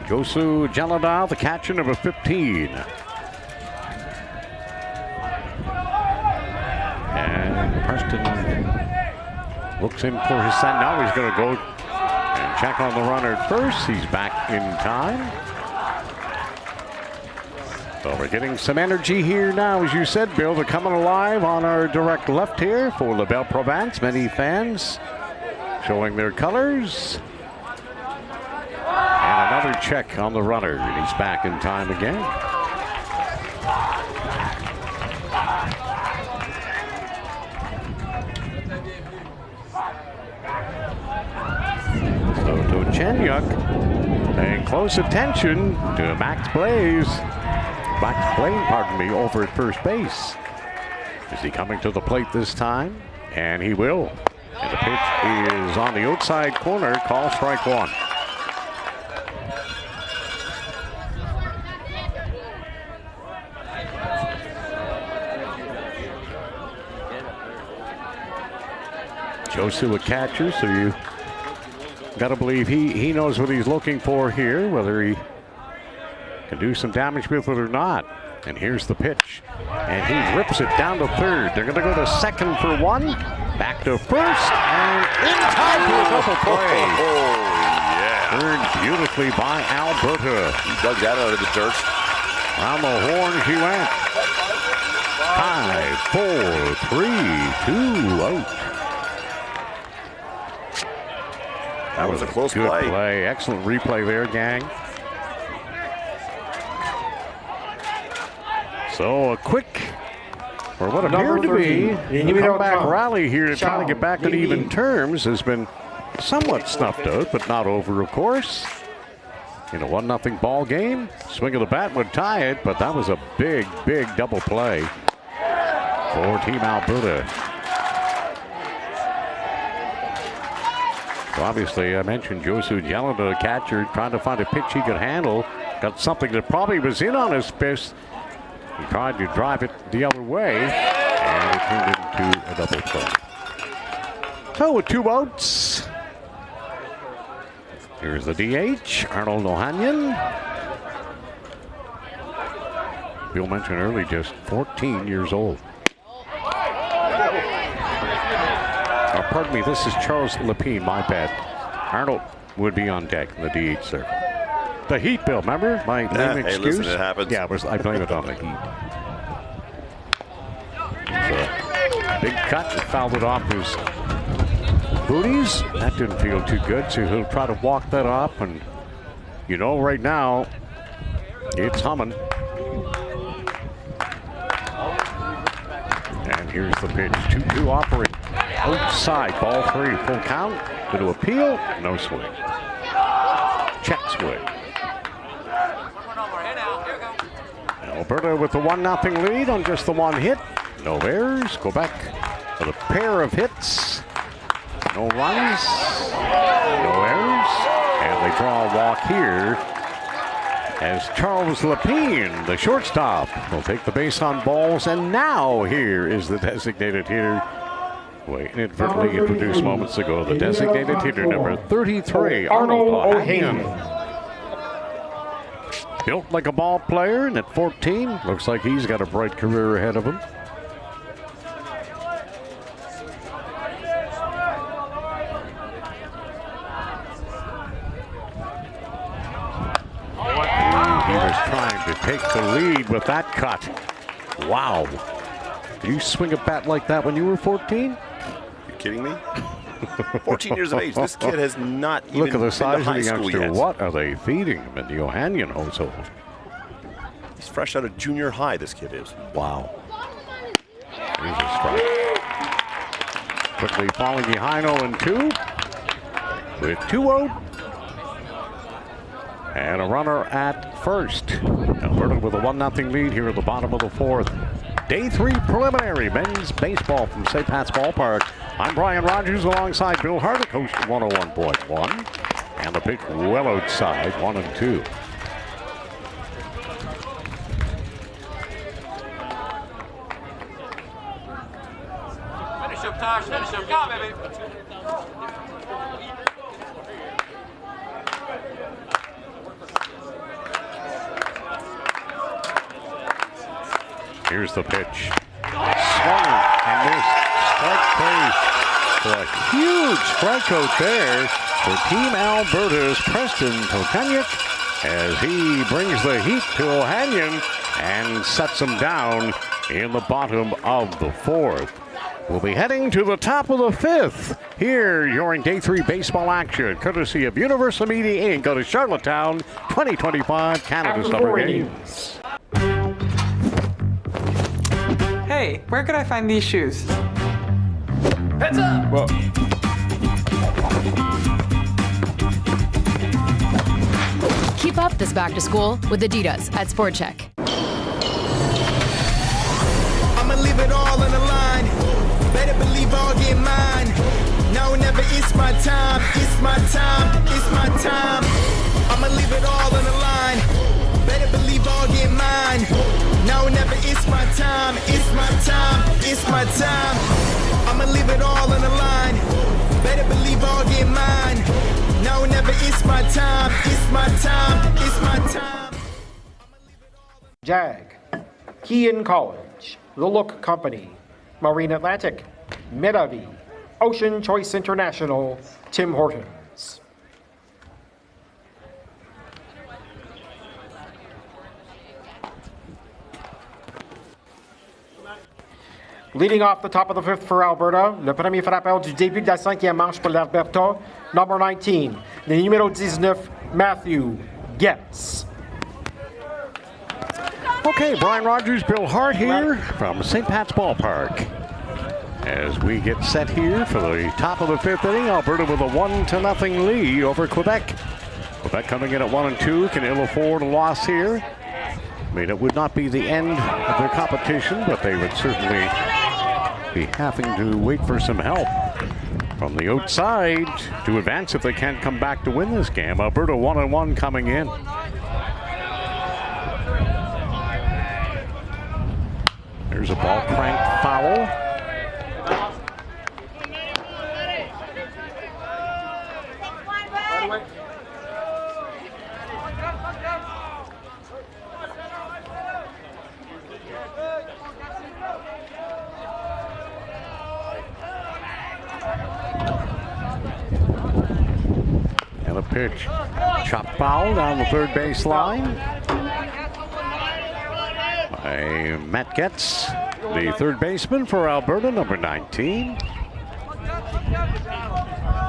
Josu Gelada, the catcher, number 15. And Preston looks in for his son. Now he's going to go and check on the runner at first. He's back in time. So we're getting some energy here now, as you said, Bill. They're coming alive on our direct left here for La Belle Province. Many fans showing their colors. And another check on the runner, and he's back in time again. So to Chenyuk, paying close attention to Max Blaine, pardon me, over at first base. Is he coming to the plate this time? And he will. And the pitch is on the outside corner, call strike one. Josu a catcher, so you got to believe he knows what he's looking for here, whether he can do some damage with it or not. And here's the pitch. And he rips it down to third. They're going to go to second for one. Back to first. And in time for a double play. Yeah. Earned beautifully by Alberta. He dug that out of the dirt. Around the horn she went. 5, 4, 3, 2, out. That was a close good play. Excellent replay there, gang. So a quick, or what appeared to be, a comeback rally here to try to get back on even terms has been somewhat snuffed out, but not over, of course. In a 1-0 ball game, swing of the bat would tie it, but that was a big, big double play for Team Alberta. So obviously, I mentioned Josu Jelena, the catcher, trying to find a pitch he could handle. Got something that probably was in on his fist. He tried to drive it the other way, and it turned into a double play. So with 2 outs, here's the DH, Arnold Ohanian. Bill mentioned early, just 14 years old. Pardon me, this is Charles Lepine, my bad. Arnold would be on deck in the DH circle. The heat, Bill, remember? My lame excuse? Hey, listen, it happens. Yeah, I blame it on the heat. So, big cut, fouled it off his booties. That didn't feel too good, so he'll try to walk that off. And, you know, right now, it's humming. And here's the pitch, 2-2 offering. Outside, ball 3, full count. Going to appeal, no swing. Check swing. Alberta with the 1-0 lead on just the one hit. No errors. Quebec with a pair of hits. No runs. No errors. And they draw a walk here as Charles Lepine, the shortstop, will take the base on balls. And now here is the designated hitter. Inadvertently introduced moments ago, the designated hitter number 33, Arnold Ohanian. Built like a ball player, and at 14, looks like he's got a bright career ahead of him. He was trying to take the lead with that cut. Wow. Did you swing a bat like that when you were 14? Kidding me? 14 years of age. This kid has not even look at the size of the youngster. Yet. What are they feeding him in the Ohanian household? He's fresh out of junior high, this kid is. Wow. Here's a strike. Quickly falling behind 0-2 with 2 out. And a runner at first. Alberta with a 1-0 lead here at the bottom of the 4th. Day 3 preliminary men's baseball from St. Pat's Ballpark. I'm Brian Rogers alongside Bill Hardick, host of 101.1. And the pitch well outside, 1-2. Finish him, Tosh. Finish him. Go, baby. Here's the pitch. Swung and missed. Strike 3. So a huge strikeout there for Team Alberta's Preston Tokanyuk as he brings the heat to Ohanian and sets him down in the bottom of the 4th. We'll be heading to the top of the 5th here during Day 3 baseball action, courtesy of Universal Media Inc. Go to Charlottetown 2025 Canada Summer Games. Hey, where could I find these shoes? Heads up! Whoa. Keep up this back to school with Adidas at Sport Check. I'ma leave it all on the line. Better believe I'll get mine. Now or never, it's my time. It's my time. It's my time. I'ma leave it all on the line. Better believe I'll get mine. Now or never, it's my time. It's my time. It's my time. I'ma leave it all on the line. Better believe I'll get mine. Now or never, it's my time. It's my time. It's my time. JAG, Kean College, The Look Company, Marine Atlantic, Medavi, Ocean Choice International, Tim Hortons. Leading off the top of the fifth for Alberta, le premier frappeur du début de la cinquième manche pour l'Alberta, number 19, le numéro 19, Matthew Getz. Okay, Brian Rogers, Bill Hart here from St. Pat's Ballpark. As we get set here for the top of the fifth inning, Alberta with a 1-0 lead over Quebec. Quebec coming in at 1-2, can ill afford a loss here. I mean, it would not be the end of their competition, but they would certainly be having to wait for some help from the outside to advance if they can't come back to win this game. Alberta 1-1 coming in. There's a ball cranked foul. And a pitch. Chopped foul down the third base line. By Matt Getz, the third baseman for Alberta, number 19.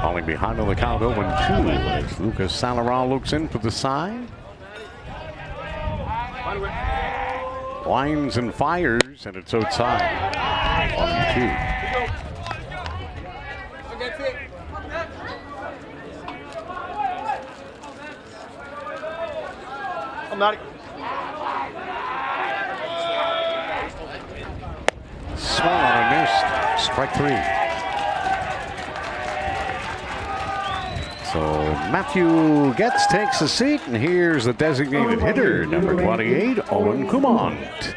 Falling behind on the count 0-2 as Lucas Saint-Laurent looks in for the sign. Winds and fires, and it's outside. 1-2. I'm not. Swung on and missed. Strike three. So Matthew Getz takes a seat, and here's the designated hitter, number 28, Owen Kumont.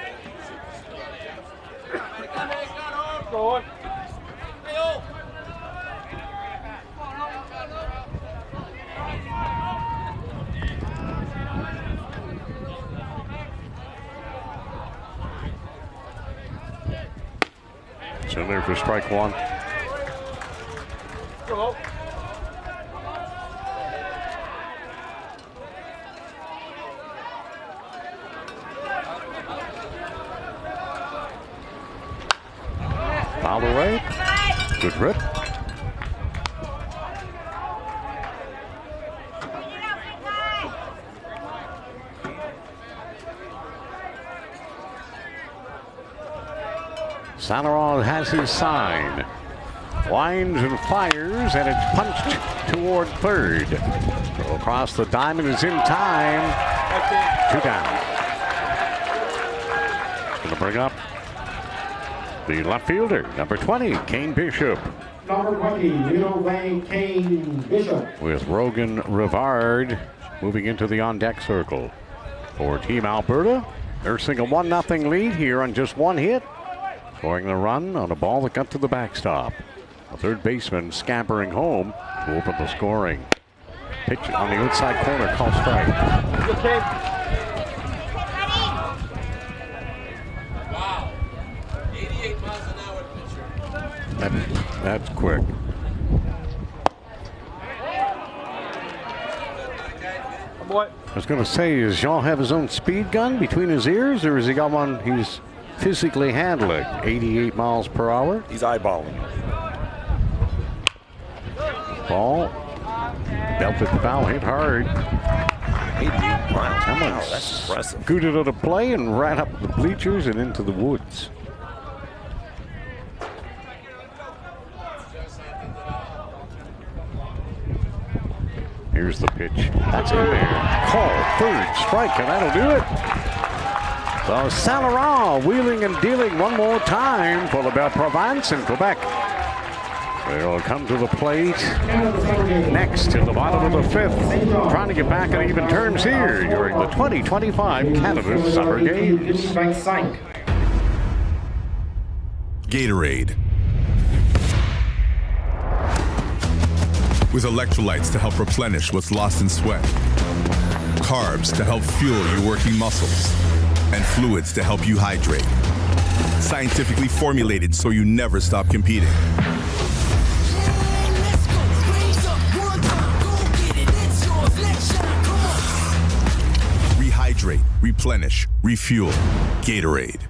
So there for strike one. Fouled away. Good rip. Saint-Laurent has his sign. Winds and fires, and it's punched toward third. So across the diamond is in time. 2 down. Going to bring up the left fielder, number 20, Kane Bishop. Number 20, Newfoundland Kane Bishop. With Rogan Rivard moving into the on-deck circle. For Team Alberta, nursing a 1-0 lead here on just one hit. Scoring the run on a ball that got to the backstop. A third baseman scampering home to open the scoring. Pitch on the outside corner, call strike. Wow. 88 miles an hour pitcher. That's quick. I was going to say, does Jean have his own speed gun between his ears, or has he got one he's physically handling? 88 miles per hour. He's eyeballing. Ball belted foul, hit hard. 88 miles. Someone Wow, that's impressive. scooted out of play and ran up the bleachers and into the woods. Here's the pitch. That's in there. Call, third strike, and that'll do it. So Saint-Laurent wheeling and dealing one more time for the Belle Province in Quebec. They'll come to the plate next in the bottom of the fifth. Trying to get back on even terms here during the 2025 Canada Summer Games. Gatorade. With electrolytes to help replenish what's lost in sweat. Carbs to help fuel your working muscles. and fluids to help you hydrate. Scientifically formulated so you never stop competing. Rehydrate, replenish, refuel. Gatorade.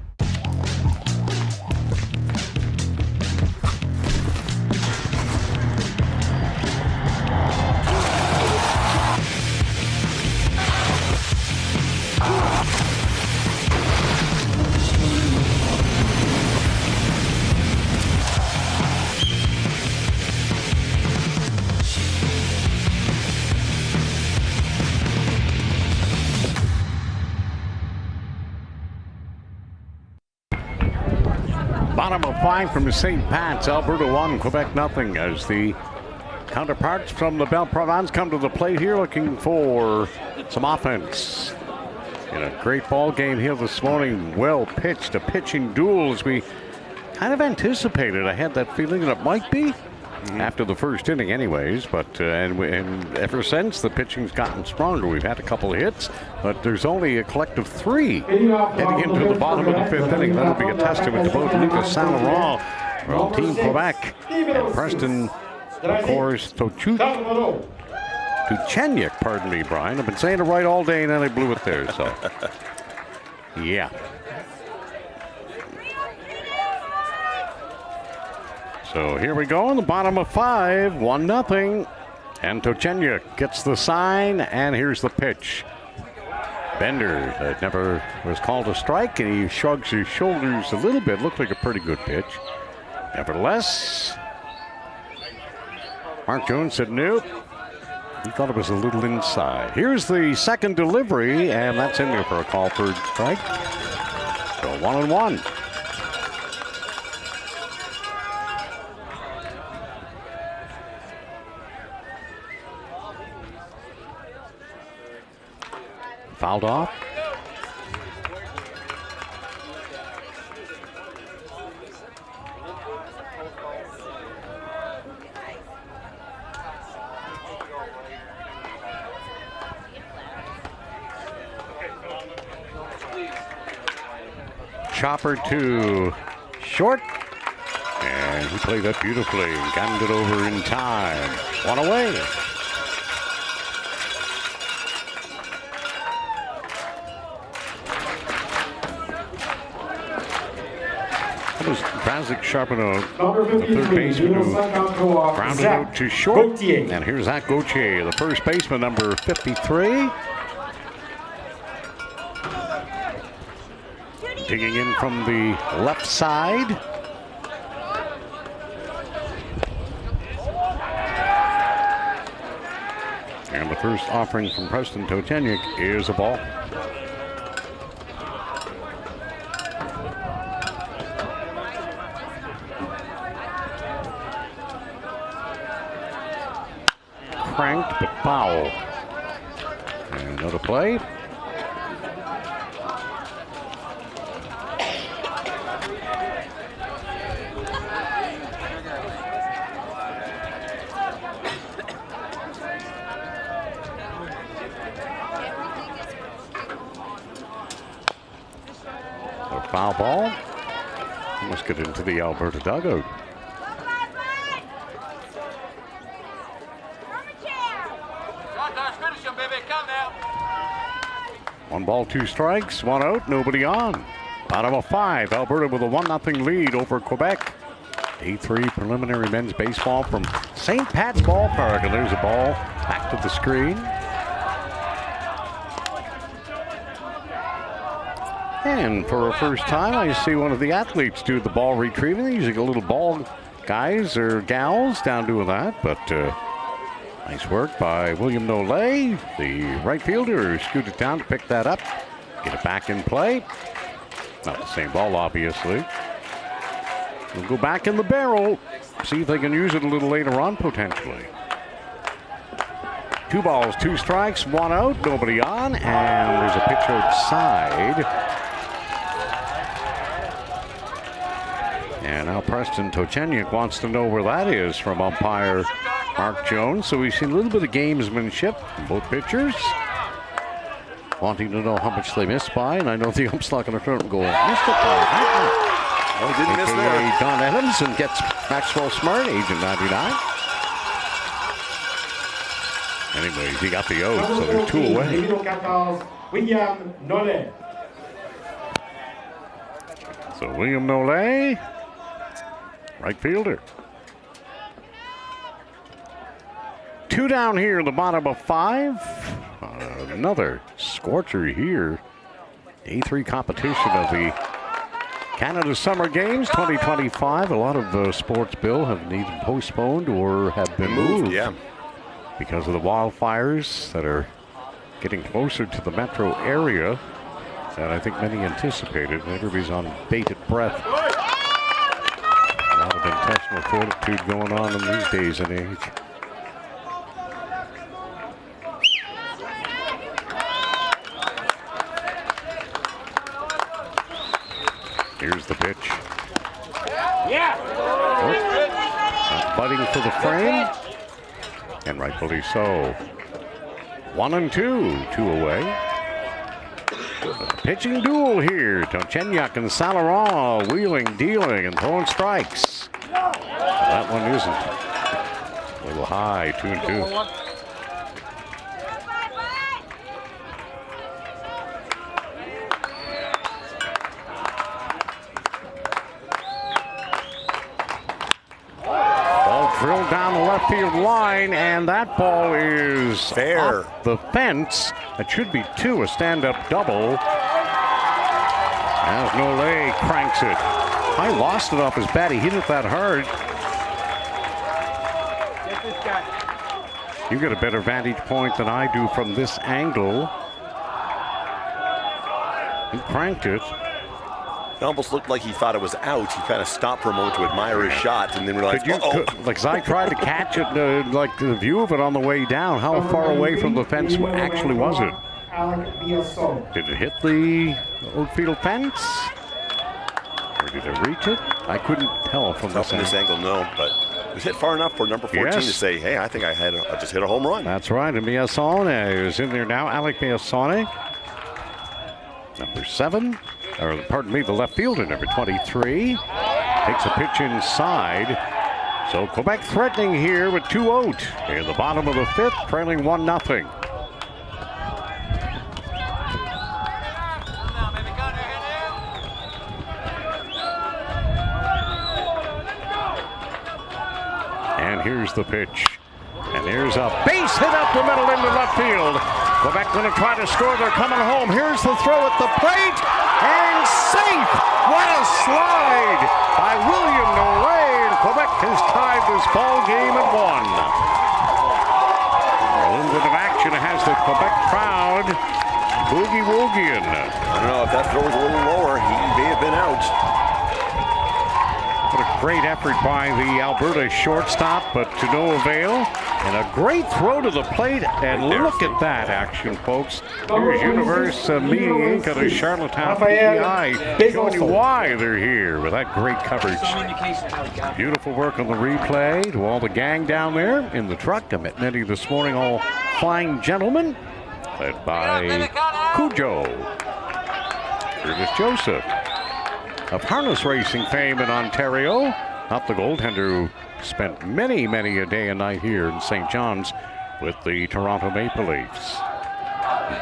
Bottom of 5 from St. Pat's. Alberta 1, Quebec nothing, as the counterparts from the Belle Province come to the plate here looking for some offense. In a great ball game here this morning, well pitched, a pitching duel as we kind of anticipated. I had that feeling that it might be after the first inning anyways, but and ever since the pitching's gotten stronger. We've had a couple of hits, but there's only a collective 3 heading into the bottom of the 5th inning. That'll be a testament to both Lucas Saint-Laurent from Team Quebec and Preston, of course, Tuchenyuk, pardon me, Brian. I've been saying it right all day and then I blew it there, so yeah. So here we go in the bottom of 5, 1-0. And Tuchenyuk gets the sign, and here's the pitch. Bender never was called a strike, and he shrugs his shoulders a little bit. Looked like a pretty good pitch. Nevertheless, Mark Jones said nope. He thought it was a little inside. Here's the second delivery, and that's in there for a call for strike. So 1-1. Fouled off. Chopper to short. And he played that beautifully and got it over in time. One away. Krasic Charbonneau, the third baseman who grounded out to short. And here's Zach Gauthier, the first baseman, number 53. Digging in from the left side. And the first offering from Preston Tuchenyuk is a ball. Cranked, but foul. And another play. A foul ball. Let's get into the Alberta dugout. One ball, 2 strikes, 1 out, nobody on. Bottom of 5, Alberta with a 1-0 lead over Quebec. Day 3 preliminary men's baseball from St. Pat's Ballpark. And there's a ball back to the screen. And for a first time, I see one of the athletes do the ball retrieving. Usually a little ball guys or gals down doing that, but nice work by William Nolay, the right fielder, who scooted down to pick that up, get it back in play. Not the same ball, obviously. We'll go back in the barrel, see if they can use it a little later on, potentially. 2 balls, 2 strikes, 1 out, nobody on, and there's a pitch outside. And now Preston Tuchenyuk wants to know where that is from umpire Mark Jones. So we've seen a little bit of gamesmanship from both pitchers. wanting to know how much they missed by, and I know the ump's not going to turn and go, missed it by that much. No, didn't miss there. Don Adams and gets Maxwell Smart, Agent 99. Anyways, he got the O, so there's 2 away. William Nollet. So William Nollet, right fielder. 2 down here in the bottom of 5. Another scorcher here. Day 3 competition of the Canada Summer Games 2025. A lot of sports, Bill, have needed postponed or have been moved. Yeah. Because of the wildfires that are getting closer to the metro area than I think many anticipated. Everybody's on bated breath. A lot of intestinal fortitude going on in these days and age. Here's the pitch. Yeah. Not butting for the frame. And rightfully so. 1-2, 2 away. Pitching duel here. Tonchenyak and Salaron wheeling, dealing, and throwing strikes. That one isn't. A little high, 2-2. Drilled down the left field line, and that ball is fair. Off the fence. It should be 2, a stand-up double. As Nollet cranks it. I lost it off his bat. He hit it that hard. You get a better vantage point than I do from this angle. He cranked it. It almost looked like he thought it was out. He kind of stopped for a moment to admire his shot and then realized, like, I tried to catch it, like the view of it on the way down. How far away from the fence actually was it? Did it hit the outfield fence? Or did it reach it? I couldn't tell from this angle, no, but it was hit far enough for number 14 to say, hey, I think I just hit a home run. That's right, and Biasone is in there now. Alec Biasone, number 7. Or pardon me, the left fielder, number 23, takes a pitch inside. So Quebec threatening here with 2 out in the bottom of the 5th, trailing 1-0. And here's the pitch. And there's a base hit up the middle into left field. Quebec going to try to score. They're coming home. Here's the throw at the plate. And safe! What a slide by William Nollet. And Quebec has tied this ball game at 1. A little bit of action has the Quebec crowd boogie-woogieing. I don't know if that throw was a little lower. He may have been out. What a great effort by the Alberta shortstop, but to no avail. And a great throw to the plate, and look at that action, folks. Here's Universe Media Inc. of the Charlottetown PEI, showing you why they're here with that great coverage. Beautiful work on the replay to all the gang down there in the truck. I met many this morning, all fine gentlemen, led by Cujo, Curtis Joseph, of harness racing fame in Ontario, not the goaltender who spent many a day and night here in St. John's with the Toronto Maple Leafs.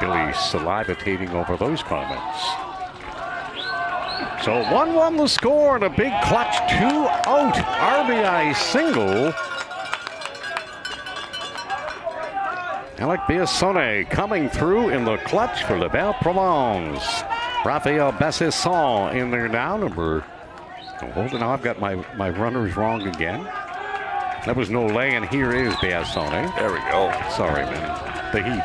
Billy salivating over those comments. So 1-1 the score and a big clutch 2 out RBI single. Alec Biasone coming through in the clutch for La Belle Provence. Raphael Bessesson in there now, number. Hold on, I've got my runners wrong again. That was Nollet, and here is Biasone. There we go. Sorry, man. The heat.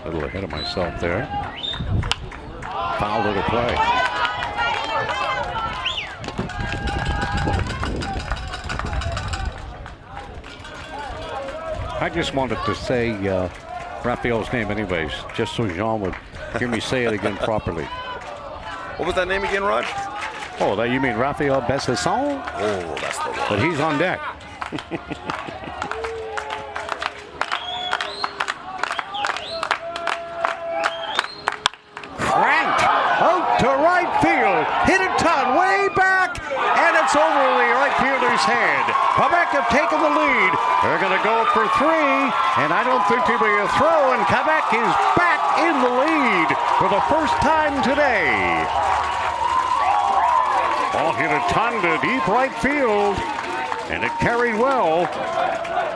A little ahead of myself there. Foul little play. I just wanted to say Raphael's name anyways, just so Jean would hear me say it again properly. What was that name again, Rod? Oh, that you mean Raphael Bessesson? Oh, that's the one. But he's on deck. It's over the right fielder's head. Quebec have taken the lead. They're going to go for 3, and I don't think there'll be a throw, and Quebec is back in the lead for the first time today. Ball hit a ton to deep right field, and it carried well.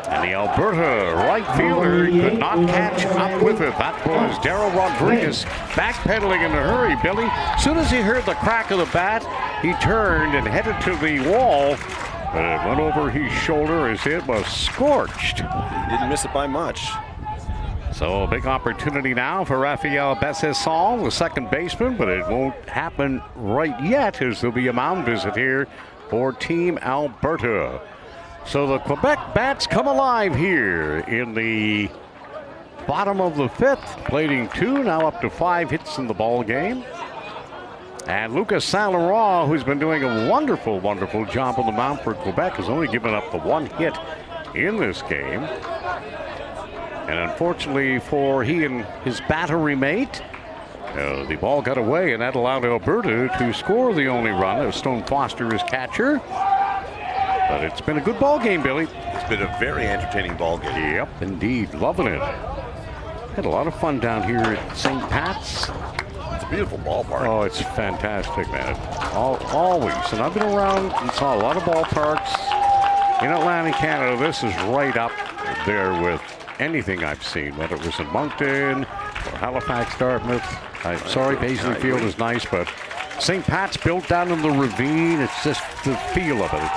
And the Alberta right fielder could not catch up with it. That was Darryl Rodriguez backpedaling in a hurry, Billy. As soon as he heard the crack of the bat, he turned and headed to the wall. But it went over his shoulder as it was scorched. He didn't miss it by much. So a big opportunity now for Raphael Bessesson, the second baseman, but it won't happen right yet as there'll be a mound visit here for Team Alberta. So the Quebec bats come alive here in the bottom of the 5th, plating 2, now up to 5 hits in the ball game. And Lucas Saint-Laurent, who's been doing a wonderful, wonderful job on the mound for Quebec, has only given up the 1 hit in this game. And unfortunately for he and his battery mate, the ball got away, and that allowed Alberta to score the only run as Stone Foster is catcher. But it's been a good ball game, Billy. It's been a very entertaining ball game. Yep, indeed. Loving it. Had a lot of fun down here at St. Pat's. It's a beautiful ballpark. Oh, it's fantastic, man. Always. And I've been around and saw a lot of ballparks in Atlantic Canada. This is right up there with anything I've seen, whether it was in Moncton or Halifax, Dartmouth. I'm sorry, Paisley Field is nice, but St. Pat's built down in the ravine. It's just the feel of it.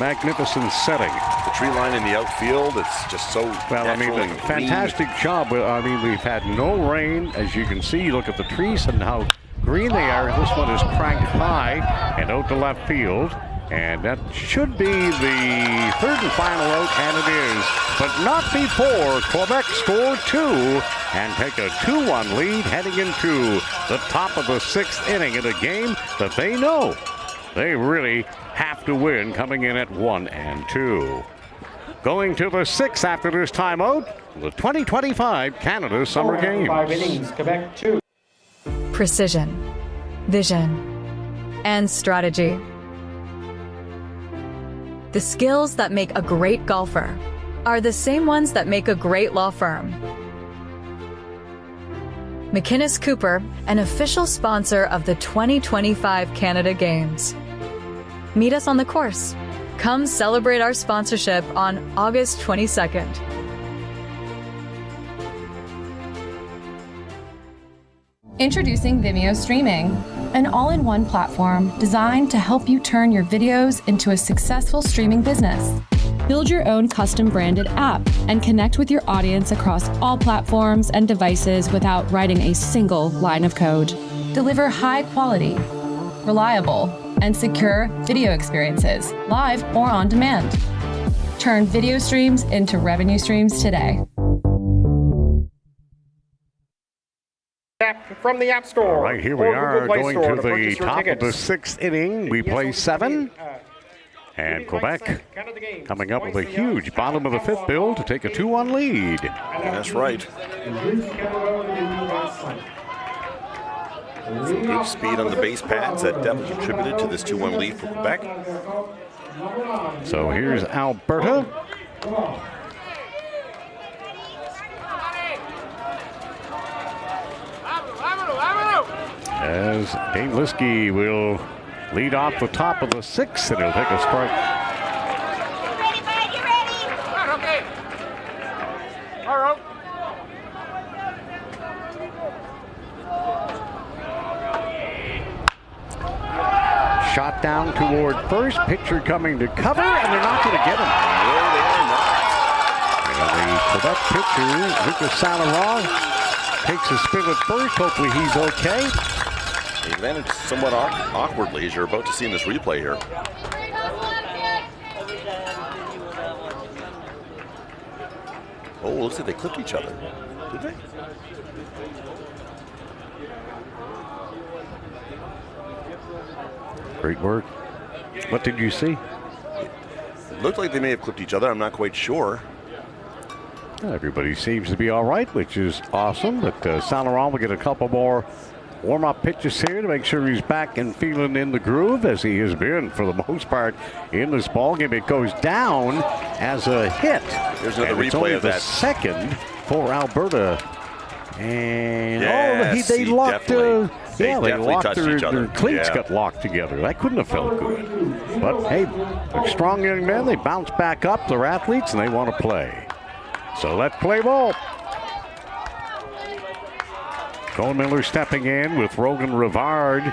Magnificent setting. The tree line in the outfield, it's just so well, I mean, a fantastic job. I mean, we've had no rain. As you can see, look at the trees and how green they are. This one is cranked high and out to left field. And that should be the third and final out, and it is. But not before Quebec score 2 and take a 2-1 lead heading into the top of the 6th inning in a game that they know they really have to win, coming in at 1-2. Going to the 6th after this timeout, the 2025 Canada Summer Games. 5 innings, Quebec 2. Precision, vision, and strategy. The skills that make a great golfer are the same ones that make a great law firm. McInnes Cooper, an official sponsor of the 2025 Canada Games. Meet us on the course. Come celebrate our sponsorship on August 22nd. Introducing Vimeo Streaming, an all-in-one platform designed to help you turn your videos into a successful streaming business. Build your own custom branded app and connect with your audience across all platforms and devices without writing a single line of code. Deliver high quality, reliable, and secure video experiences, live or on demand. Turn video streams into revenue streams today. From the App Store. All right, here we are going to the top of the 6th inning. We play 7. And Quebec coming up with a huge bottom of the 5th build to take a 2-1 lead. That's right. Some good speed on the base pads that definitely contributed to this 2-1 lead for Quebec. So here's Alberta. As Dane Liskey will lead off the top of the 6th, and he'll take a strike. You ready, bud? You ready? Okay. All right. Shot down toward first, pitcher coming to cover, and they're not going to get him. No, they are not. And the Quebec pitcher, Lucas Saint-Laurent, takes a spin at first. Hopefully he's okay. He landed somewhat awkwardly, as you're about to see in this replay here. Oh, looks like they clipped each other. Did they? Great work. What did you see? It looked like they may have clipped each other. I'm not quite sure. Everybody seems to be all right, which is awesome. But Saint-Laurent will get a couple more warm-up pitches here to make sure he's back and feeling in the groove, as he has been for the most part in this ballgame. It goes down as a hit. There's another and it's replay only of the that. second for Alberta. And Yes, they locked. they definitely locked touched each other. their cleats Yeah. got locked together. That couldn't have felt good. But hey, they're strong young men. They bounce back up. They're athletes and they want to play. So let's play ball. Cole Miller stepping in with Rogan Rivard,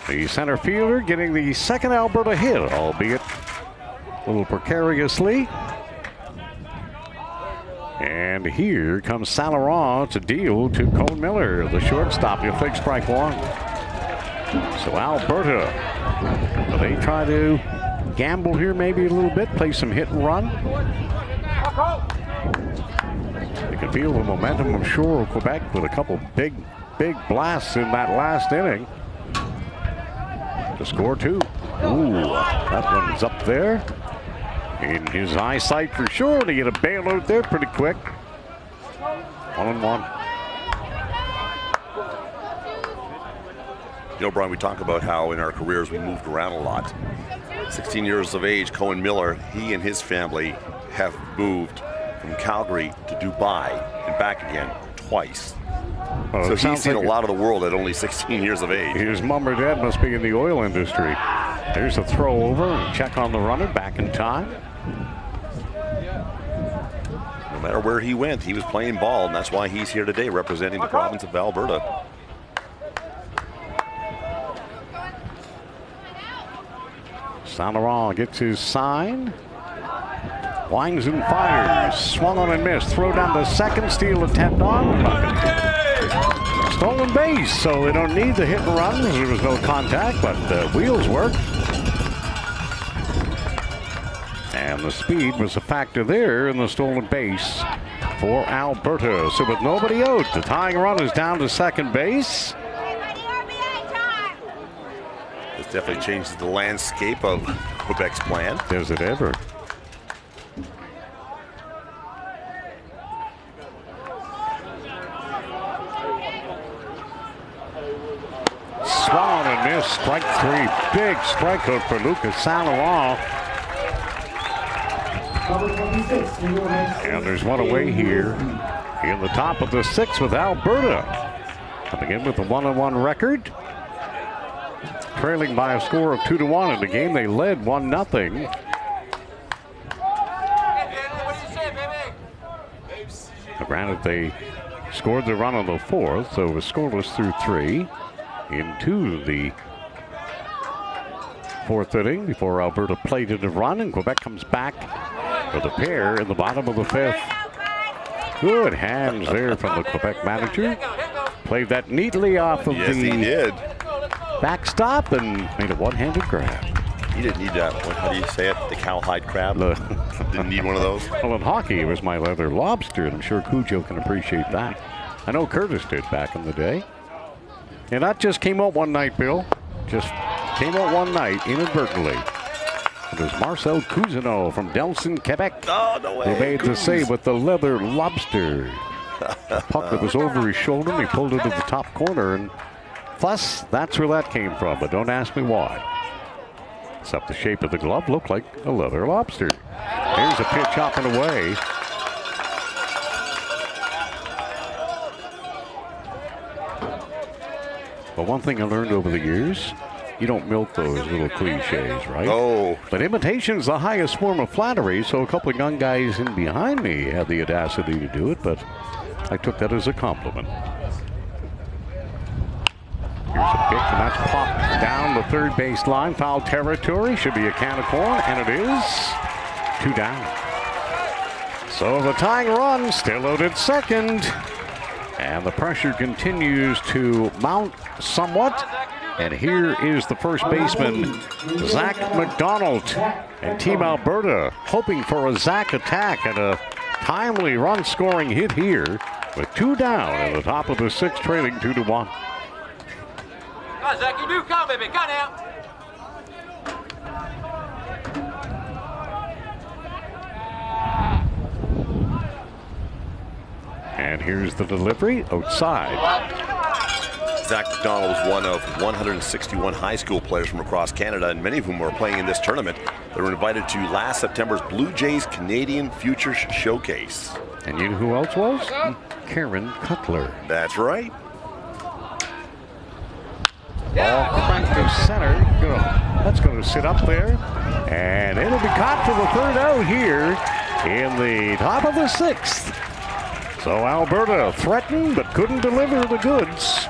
the center fielder, getting the second Alberta hit, albeit a little precariously. And here comes Saint-Laurent to deal to Cone Miller, the shortstop. He'll take strike one. So Alberta, they try to gamble here maybe a little bit, play some hit and run. You can feel the momentum, I'm sure, of Quebec with a couple big blasts in that last inning to score two. Ooh, that one's up there. In his eyesight for sure to get a bailout there pretty quick. 1-1. You know, Brian, we talk about how in our careers we moved around a lot. 16 years of age, Cohen Miller, he and his family have moved from Calgary to Dubai and back again twice. So he's seen a lot of the world at only 16 years of age. His mom or dad must be in the oil industry. There's a throw over and check on the runner, back in time. No matter where he went, he was playing ball, and that's why he's here today representing the province of Alberta. Saint-Laurent gets his sign. Winds and fires. Swung on and missed. Throw down to second. Steal attempt on. Stolen base, so they don't need the hit and run. There was no contact, but the wheels work. And the speed was a factor there in the stolen base for Alberta. So with nobody out, the tying run is down to second base. This definitely changes the landscape of Quebec's plan. Does it ever? Swung and missed. Strike three. Big strikeout for Lucas Saint-Laurent. And there's one away here in the top of the sixth with Alberta. Coming in with a 1-1 record. Trailing by a score of 2-1 in the game. They led 1-0. Granted, they scored the run on the fourth, so it was scoreless through three into the fourth inning before Alberta plated a run, and Quebec comes back with a pair in the bottom of the fifth. Good hands there from the Quebec manager. Played that neatly off of the backstop and made a one-handed grab. He didn't need that. How do you say it? The cowhide crab? Didn't need one of those? Well, in hockey, it was my leather lobster, and I'm sure Cujo can appreciate that. I know Curtis did back in the day. And that just came out one night, Bill. Just came out one night, inadvertently. It was Marcel Cousineau from Delson, Quebec, who made the save with the leather lobster. A puck that was over his shoulder, and he pulled it to the top corner, and thus, that's where that came from, but don't ask me why. Except the shape of the glove looked like a leather lobster. Here's a pitch up and away. But one thing I learned over the years, you don't milk those little cliches, right? Oh. But imitation is the highest form of flattery, so a couple of young guys in behind me had the audacity to do it, but I took that as a compliment. Here's a pick, and that's popped down the third base line. Foul territory, should be a can of corn, and it is. 2 down. So the tying run still out at second. And the pressure continues to mount somewhat. And here is the first baseman, Zach McDonald. And Team Alberta hoping for a Zach attack and a timely run-scoring hit here with 2 down at the top of the sixth, trailing 2-1. Come on, Zach, you do come, baby. Come now. And here's the delivery outside. Zach McDonald was one of 161 high school players from across Canada, and many of whom were playing in this tournament. They were invited to last September's Blue Jays Canadian Futures Showcase. And you know who else was? Karen Cutler. That's right. Ball cranked to center. That's going to sit up there. And it'll be caught for the third out here in the top of the sixth. So Alberta threatened but couldn't deliver the goods.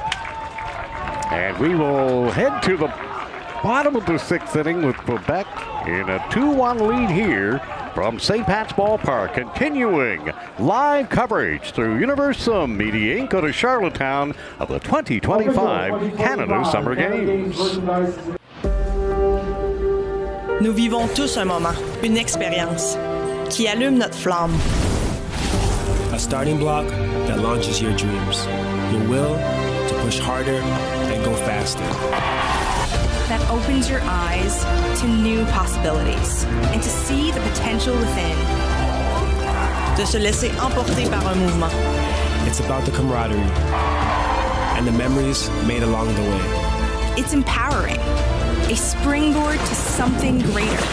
And we will head to the bottom of the sixth inning with Quebec in a 2-1 lead here from St. Pat's Ballpark. Continuing live coverage through Universum Media Inc. out of Charlottetown of the 2025 Canada Summer Games. Nous vivons tous un moment, une expérience qui allume notre flamme. A starting block that launches your dreams, your will to push harder and go faster. That opens your eyes to new possibilities and to see the potential within. De se laisser emporter par un mouvement. It's about the camaraderie and the memories made along the way. It's empowering, a springboard to something greater.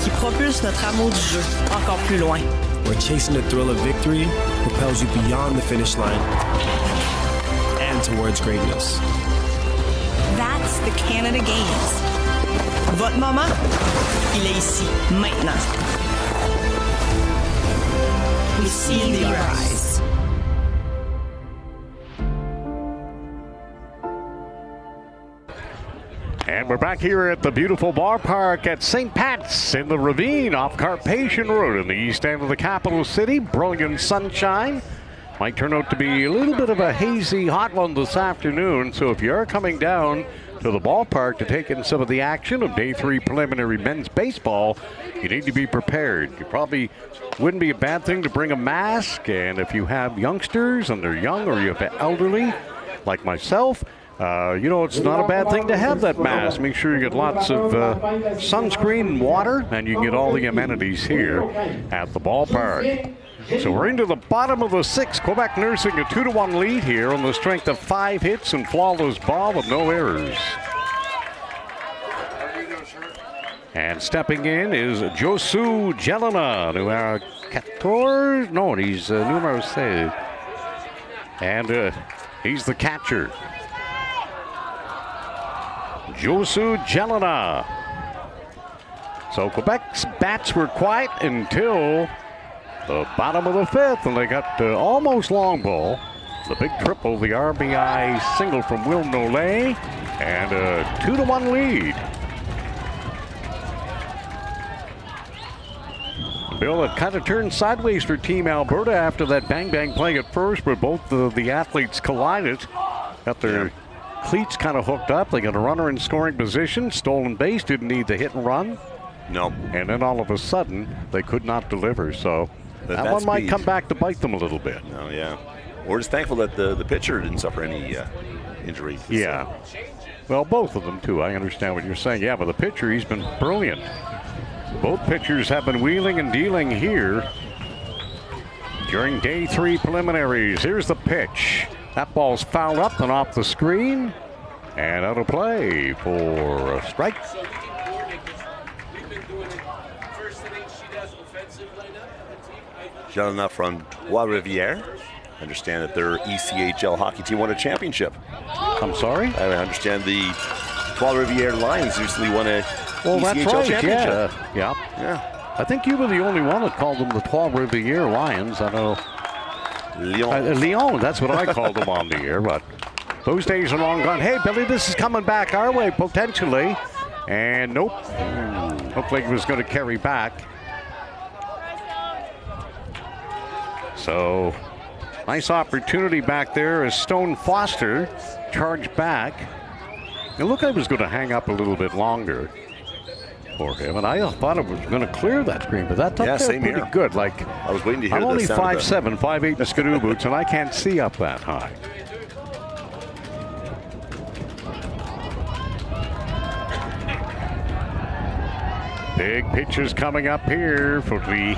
Qui propulse notre amour du jeu encore plus loin. Where chasing the thrill of victory propels you beyond the finish line and towards greatness. That's the Canada Games. Votre moment, il est ici, maintenant. We see in your eyes. And we're back here at the beautiful ballpark at St. Pat's in the ravine off Carpathian Road in the east end of the capital city. Brilliant sunshine. Might turn out to be a little bit of a hazy, hot one this afternoon. So if you are coming down to the ballpark to take in some of the action of Day 3 preliminary men's baseball, you need to be prepared. You probably wouldn't be a bad thing to bring a mask. And if you have youngsters and they're young, or you have elderly like myself, it's not a bad thing to have that mask. Make sure you get lots of sunscreen and water, and you can get all the amenities here at the ballpark. So we're into the bottom of the sixth. Quebec nursing a 2-1 lead here on the strength of 5 hits and flawless ball with no errors. And stepping in is Josu Jelena, numero 14. No, he's numero 6. And he's the catcher. Josu Jelena. So Quebec's bats were quiet until the bottom of the fifth, and they got almost long ball. The big triple, the RBI single from Will Nolay, and a 2-1 lead. Bill, it kind of turned sideways for Team Alberta after that bang-bang play at first, where both the athletes collided. Got their cleats kind of hooked up. They got a runner in scoring position. Stolen base, didn't need the hit and run. No. And then all of a sudden, they could not deliver. So that one might come back to bite them a little bit. Oh, yeah. We're just thankful that the pitcher didn't suffer any injury. Yeah. Well, both of them, too. I understand what you're saying. Yeah, but the pitcher, he's been brilliant. Both pitchers have been wheeling and dealing here during Day 3 preliminaries. Here's the pitch. That ball's fouled up and off the screen. And out of play for a strike. Jelena from Trois-Rivières. I understand that their ECHL hockey team won a championship. I'm sorry? I understand the Trois-Rivières Lions recently won a ECHL championship. Yeah. I think you were the only one that called them the Trois-Rivières Lions. I know. Lyon, that's what I called them on the air, but those days are long gone. Hey, Billy, this is coming back our way, potentially. And nope. Looked like it was going to carry back. So, nice opportunity back there as Stone Foster charged back. It looked like it was going to hang up a little bit longer for him, and I thought it was going to clear that screen, but that took pretty here. Good. Like, I was waiting to hear I'm only the sound 5'7", 5'8" in skidoo boots, and I can't see up that high. Big pitches coming up here for the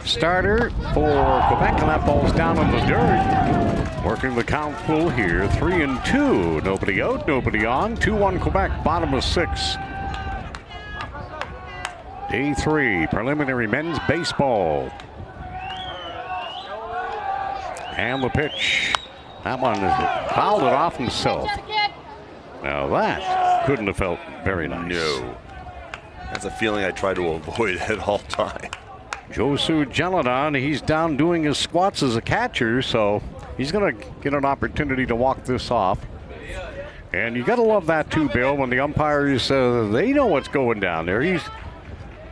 starter for Quebec, and that ball's down in the dirt. Working the count full here, 3-2. Nobody out, nobody on. 2-1 Quebec, bottom of 6. Day 3, preliminary men's baseball. And the pitch. That one is fouled it off himself. Now that couldn't have felt very nice. No. That's a feeling I try to avoid at all times. Josu Geladon, he's down doing his squats as a catcher, so he's going to get an opportunity to walk this off. And you got to love that too, Bill, when the umpires, they know what's going down there.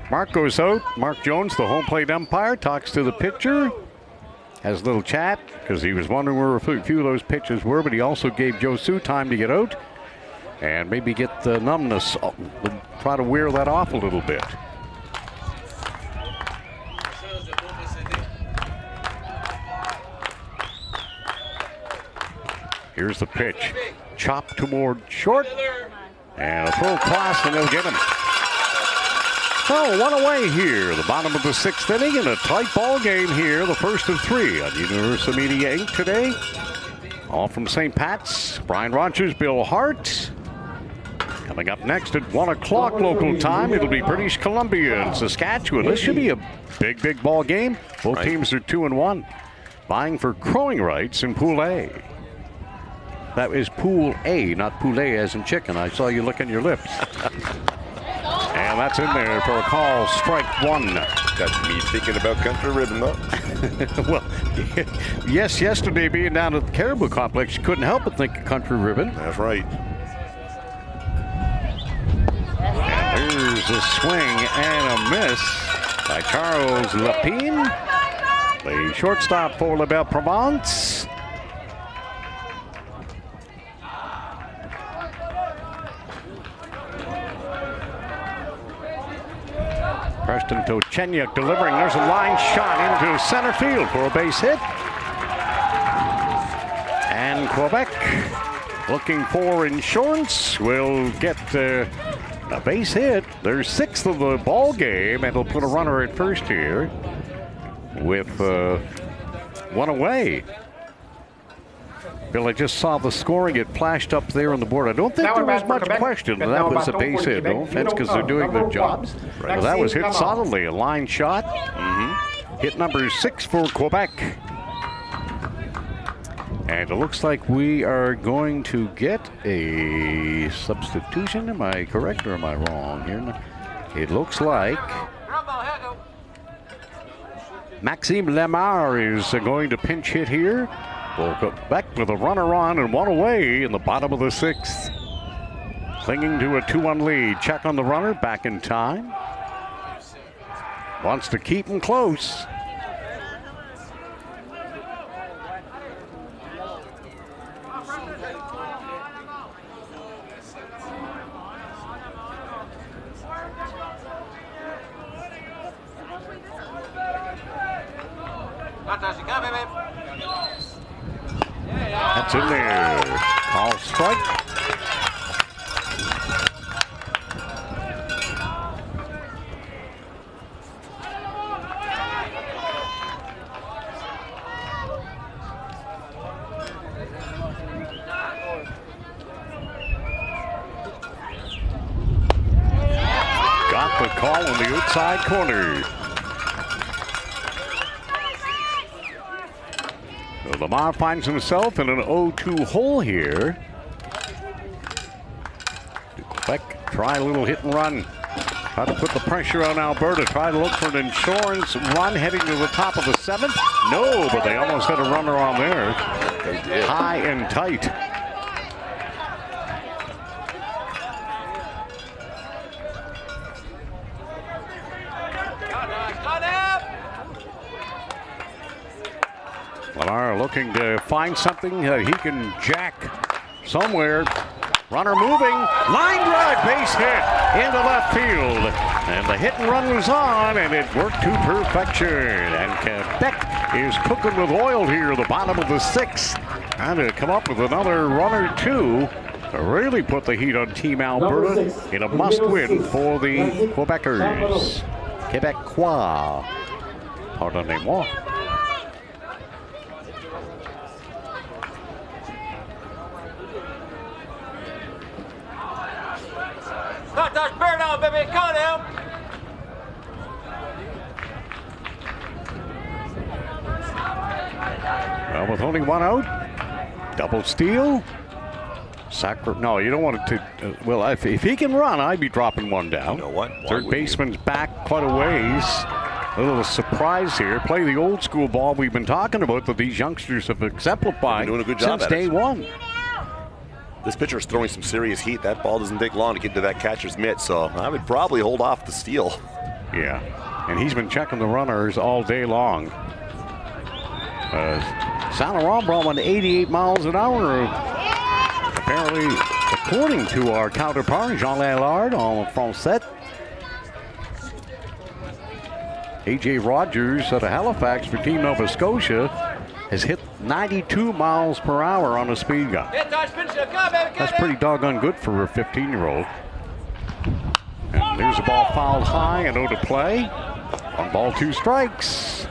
Mark goes out. Mark Jones, the home plate umpire, talks to the pitcher, has a little chat, because he was wondering where a few of those pitches were, but he also gave Josu time to get out and maybe get the numbness, try to wear that off a little bit. Here's the pitch. Chopped toward short. And a full cross, and they'll get him. So, one away here. The bottom of the 6th inning in a tight ball game here. The first of 3 on Universal Media 8 today. All from St. Pat's. Brian Rogers, Bill Hart. Coming up next at 1 o'clock local time, it'll be British Columbia and Saskatchewan. This should be a big ball game. Both teams are 2-1. Vying for crowing rights in Pool A. That is Pool A, not poulet as in chicken. I saw you licking your lips. And that's in there for a call, strike 1. Got me thinking about country ribbon, though. Well, yes, yesterday being down at the Caribou Complex, you couldn't help but think of country ribbon. That's right. And there's a swing and a miss by Charles Lapine, the shortstop for La Belle Provence. Preston Tochenyuk delivering. There's a line shot into center field for a base hit. And Quebec, looking for insurance, will get a base hit. Their 6th of the ball game, and it'll put a runner at first here with 1 away. Bill, I just saw the scoring. It flashed up there on the board. I don't think there was much question that that was a base hit. No offense, because they're doing their jobs. But that was hit solidly. A line shot. Hit number 6 for Quebec. And it looks like we are going to get a substitution. Am I correct or am I wrong here? It looks like Maxime Lemar is going to pinch hit here. We'll go back with a runner on and 1 away in the bottom of the 6th. Clinging to a 2-1 lead. Check on the runner, back in time. Wants to keep him close. That's in there. Call strike. Got the call in the outside corner. Lamar finds himself in an 0-2 hole here. Quebec try a little hit and run. Try to put the pressure on Alberta. Try to look for an insurance run heading to the top of the 7th. No, but they almost had a runner on there. High and tight. Lamar looking to find something that he can jack somewhere. Runner moving, line drive, base hit into left field. And the hit and run was on, and it worked to perfection. And Quebec is cooking with oil here, the bottom of the 6th. Trying to come up with another run or two to really put the heat on Team Alberta in a must-win for the Quebecers. Quebecois. Pardonnez-moi. Got that bear down, baby. Come down. Well, with only one out, double steal. No, you don't want it to. Well, if he can run, I'd be dropping one down. You know what? Third baseman's back quite a ways. A little surprise here. Play the old school ball we've been talking about that these youngsters have exemplified doing a good job since day one. This pitcher is throwing some serious heat. That ball doesn't take long to get to that catcher's mitt, so I would probably hold off the steal. Yeah, and he's been checking the runners all day long. Santa Rombra went 88 miles an hour. Apparently, according to our counterpart, Jean Lallard en français. A.J. Rogers out of Halifax for Team Nova Scotia has hit 92 miles per hour on a speed gun. That's pretty doggone good for a 15-year-old. And there's a ball fouled high and out of play. 1 ball, 2 strikes.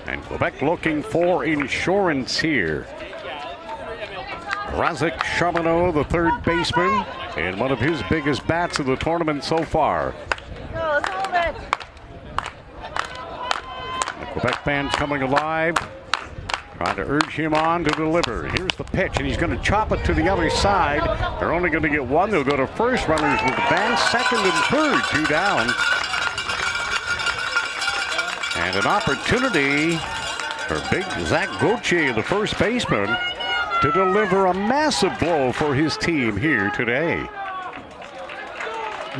And Quebec looking for insurance here. Razik Charbonneau, the third baseman, and one of his biggest bats of the tournament so far. The Quebec fans coming alive, trying to urge him on to deliver. Here's the pitch, and he's going to chop it to the other side. They're only going to get one. They'll go to first. Runners with advance, second and third, 2 down. And an opportunity for big Zach Gauthier, the first baseman, to deliver a massive blow for his team here today.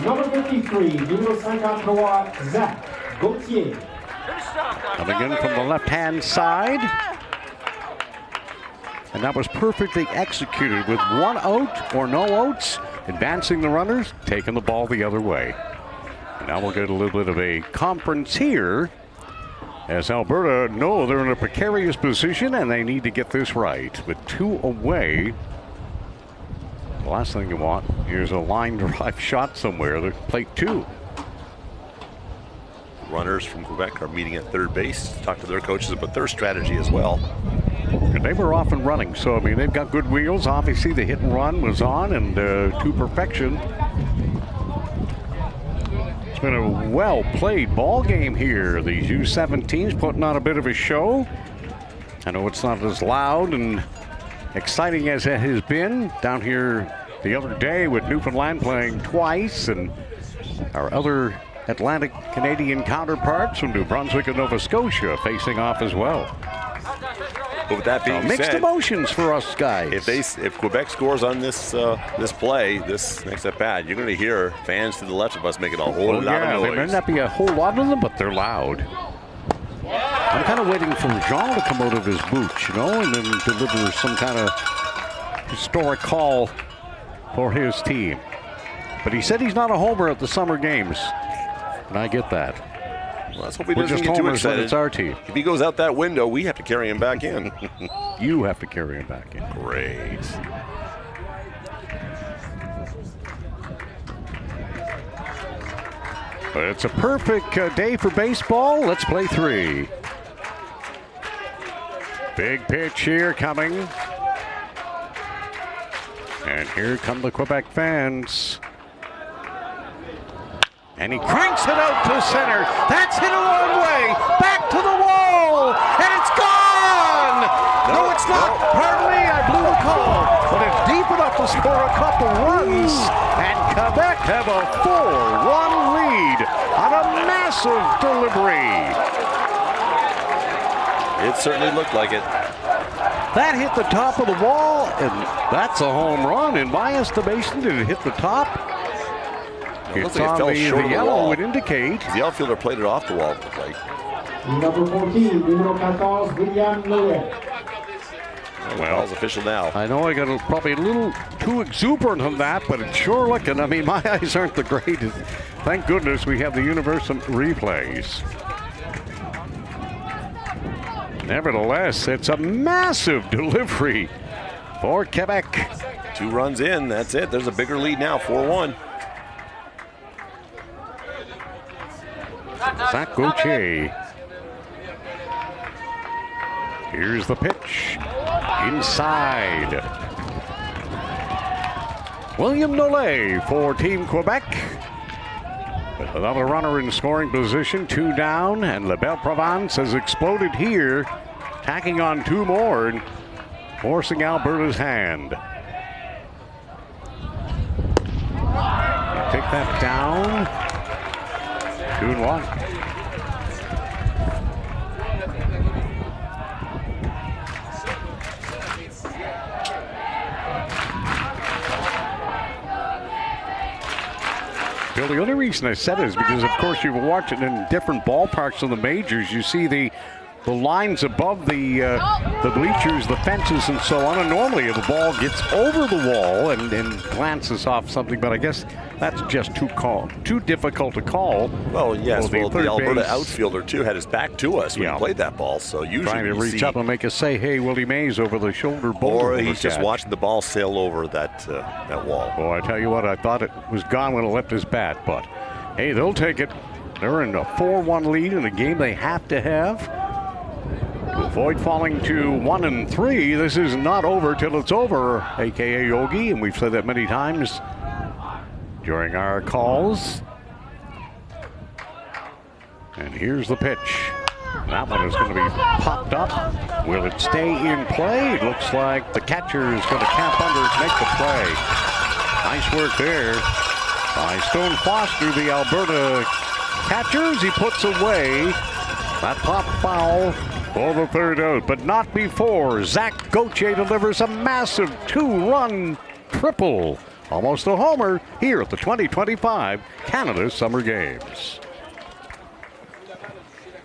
Number 53, numéro 53, Zach Gauthier. Coming in from the left-hand side. And that was perfectly executed with 1 out or no outs, advancing the runners, taking the ball the other way. And now we'll get a little bit of a conference here, as Alberta know they're in a precarious position and they need to get this right. With 2 away, the last thing you want is a line drive shot somewhere. They play 2. Runners from Quebec are meeting at third base to talk to their coaches about their strategy as well. And they were off and running, so I mean they've got good wheels. Obviously the hit and run was on and to perfection. It's been a well-played ball game here. These U17s putting on a bit of a show. I know it's not as loud and exciting as it has been down here the other day with Newfoundland playing twice and our other Atlantic Canadian counterparts from New Brunswick and Nova Scotia facing off as well. But with that being said, mixed emotions for us guys. If Quebec scores on this play, this next at bat, you're going to hear fans to the left of us making a whole lot of noise. There may not be a whole lot of them, but they're loud. I'm kind of waiting for Jean to come out of his boots, you know, and then deliver some kind of historic call for his team. But he said he's not a homer at the summer games, and I get that. Well, let's hope he We're doesn't just get too homers when excited. it's our team. If he goes out that window, we have to carry him back in. You have to carry him back in. Great. But it's a perfect day for baseball. Let's play 3. Big pitch here coming. And here come the Quebec fans. And he cranks it out to center. That's hit a long way. Back to the wall. And it's gone. No, it's not. Pardon me, I blew the call. But it's deep enough to score a couple runs. And Quebec have a 4-1 lead on a massive delivery. It certainly looked like it. That hit the top of the wall, and that's a home run. In my estimation, did it hit the top? It looks like it fell short of the yellow wall. would indicate. The outfielder played it off the wall, it looked like. Number 14, numéro 14, William Lewis. Well, it's official now. I know I got probably a little too exuberant on that, but it's sure looking. I mean, my eyes aren't the greatest. Thank goodness we have the universal replays. Nevertheless, it's a massive delivery for Quebec. 2 runs in, that's it. There's a bigger lead now, 4-1. Zach Gauthier Here's the pitch. Inside. William Nollet for Team Quebec. With another runner in scoring position, 2 down, and La Belle Provence has exploded here, tacking on 2 more and forcing Alberta's hand. Take that down. 2-1. Bill, the only reason I said it is because, of course, you've watched it in different ballparks in the majors. You see the lines above the bleachers, the fences, and so on. And normally, the ball gets over the wall and glances off something, but I guess that's just too difficult to call. Well, yes. The Alberta base outfielder too had his back to us when he played that ball. So usually trying to reach up and make a say, "Hey, Willie Mays," over the shoulder. Or he's just watching the ball sail over that wall. Oh, I tell you what, I thought it was gone when it left his bat, but hey, they'll take it. They're in a 4-1 lead in a game they have to have. To avoid falling to 1-3, this is not over till it's over, a.k.a. Yogi, and we've said that many times during our calls. And here's the pitch. That one is going to be popped up. Will it stay in play? It looks like the catcher is going to camp under it, make the play. Nice work there by Stone Foster, the Alberta catchers. He puts away that pop foul for the 3rd out, but not before Zach Gauthier delivers a massive 2-run triple. Almost a homer here at the 2025 Canada Summer Games.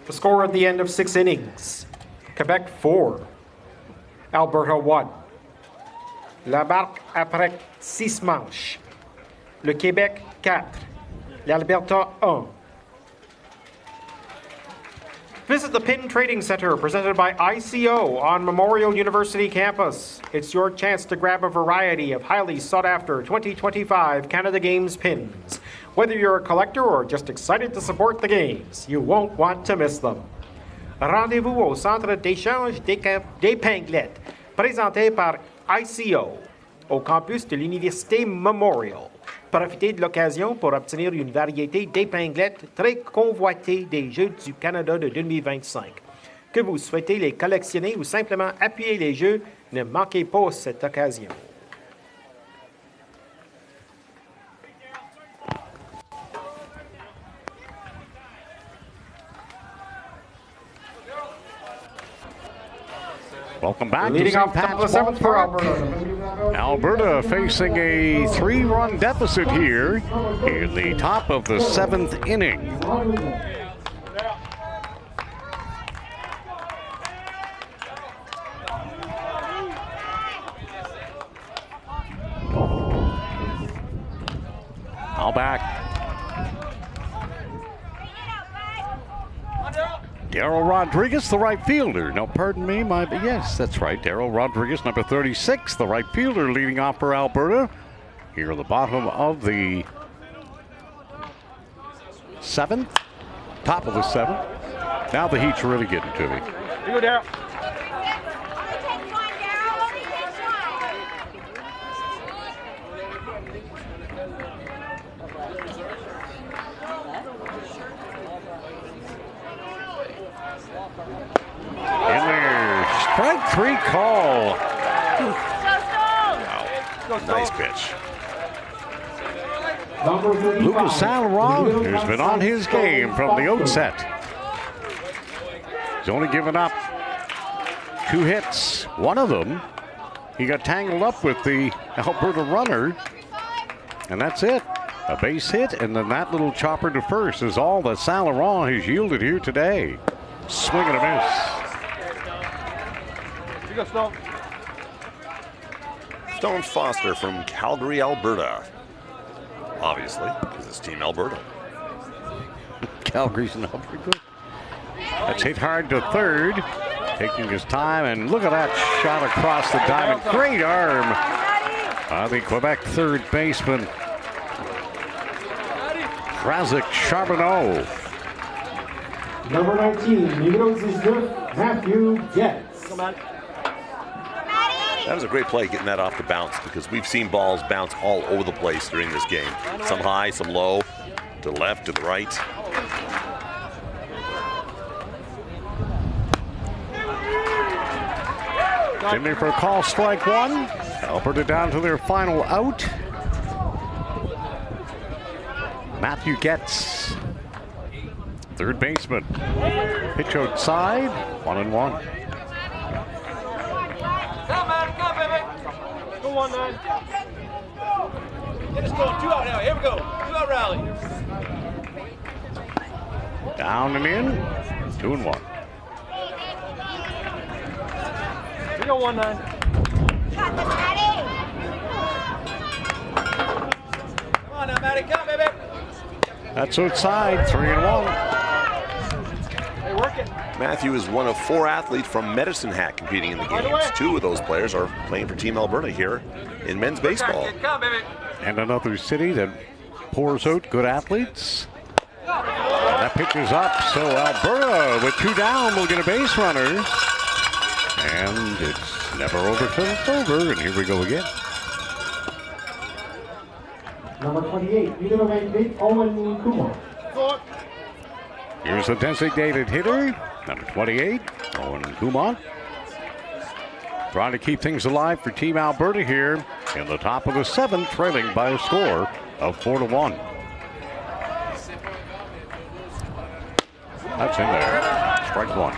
The score at the end of 6 innings. Quebec 4, Alberta 1. La Barque après 6 manches. Le Québec 4, l'Alberta 1. Visit the Pin Trading Center presented by ICO on Memorial University campus. It's your chance to grab a variety of highly sought-after 2025 Canada Games pins. Whether you're a collector or just excited to support the games, you won't want to miss them. Rendez-vous au Centre d'échange d'épinglettes, présenté par ICO, au campus de l'Université Memorial. Profitez de l'occasion pour obtenir une variété d'épinglettes très convoitées des Jeux du Canada de 2025. Que vous souhaitez les collectionner ou simplement appuyer les Jeux, ne manquez pas cette occasion. Welcome back Leading to off St. top of the Pat's 7th for Ballpark. Alberta. Alberta facing a 3-run deficit here in the top of the 7th inning. Now back. Darryl Rodriguez, the right fielder. No, pardon me. Yes, that's right. Darryl Rodriguez, number 36, the right fielder, leading off for Alberta. Here at the bottom of the 7th, top of the 7th. Now the heat's really getting to me. You go, Darryl. In there, strike 3 call. Wow. Nice pitch. Lucas Saint-Laurent, who's been on his game from the outset. He's only given up 2 hits. One of them, he got tangled up with the Alberta runner, and that's it. A base hit, and then that little chopper to first is all that Saint-Laurent has yielded here today. Swing and a miss. You go, Stone. Stone Foster from Calgary, Alberta. Obviously, because it's Team Alberta. Calgary's in Alberta. That's hit hard to third. Taking his time, and look at that shot across the diamond. Great arm. The Quebec third baseman, Krasik Charbonneau. Number 19, numéro 19, Matthew Getz. That was a great play getting that off the bounce because we've seen balls bounce all over the place during this game. Some high, some low, to the left, to the right. Timmy for a call, strike one. Alberta down to their final out. Matthew gets third baseman. Pitch outside, 1-1. Come, man, come, baby. Go 1-9. Get us going. 2 out now. Here we go. 2 out rally. Down and in, 2-1. We go 1-9. Come on now, Matty. Come, baby. That's outside, 3-1. Hey, work it. Matthew is one of 4 athletes from Medicine Hat competing in the games. 2 of those players are playing for Team Alberta here in men's baseball. Come, baby. And another city that pours out good athletes. That pitch is up, so Alberta with 2 down will get a base runner. And it's never over till it's over, and here we go again. Number 28, middle weight Owen Kumar. Here's the designated hitter, number 28, Owen Kumar. Trying to keep things alive for Team Alberta here in the top of the 7th, trailing by a score of 4-1. That's in there. Strike one.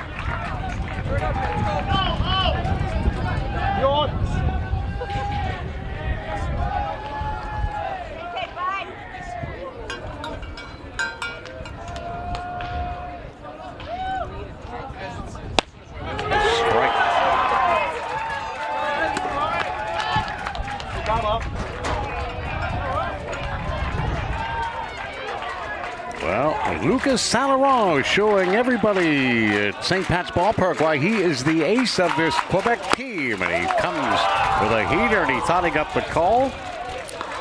Well, Lucas Salaron showing everybody at St. Pat's Ballpark why he is the ace of this Quebec team. And he comes with a heater, and he thought he got the call.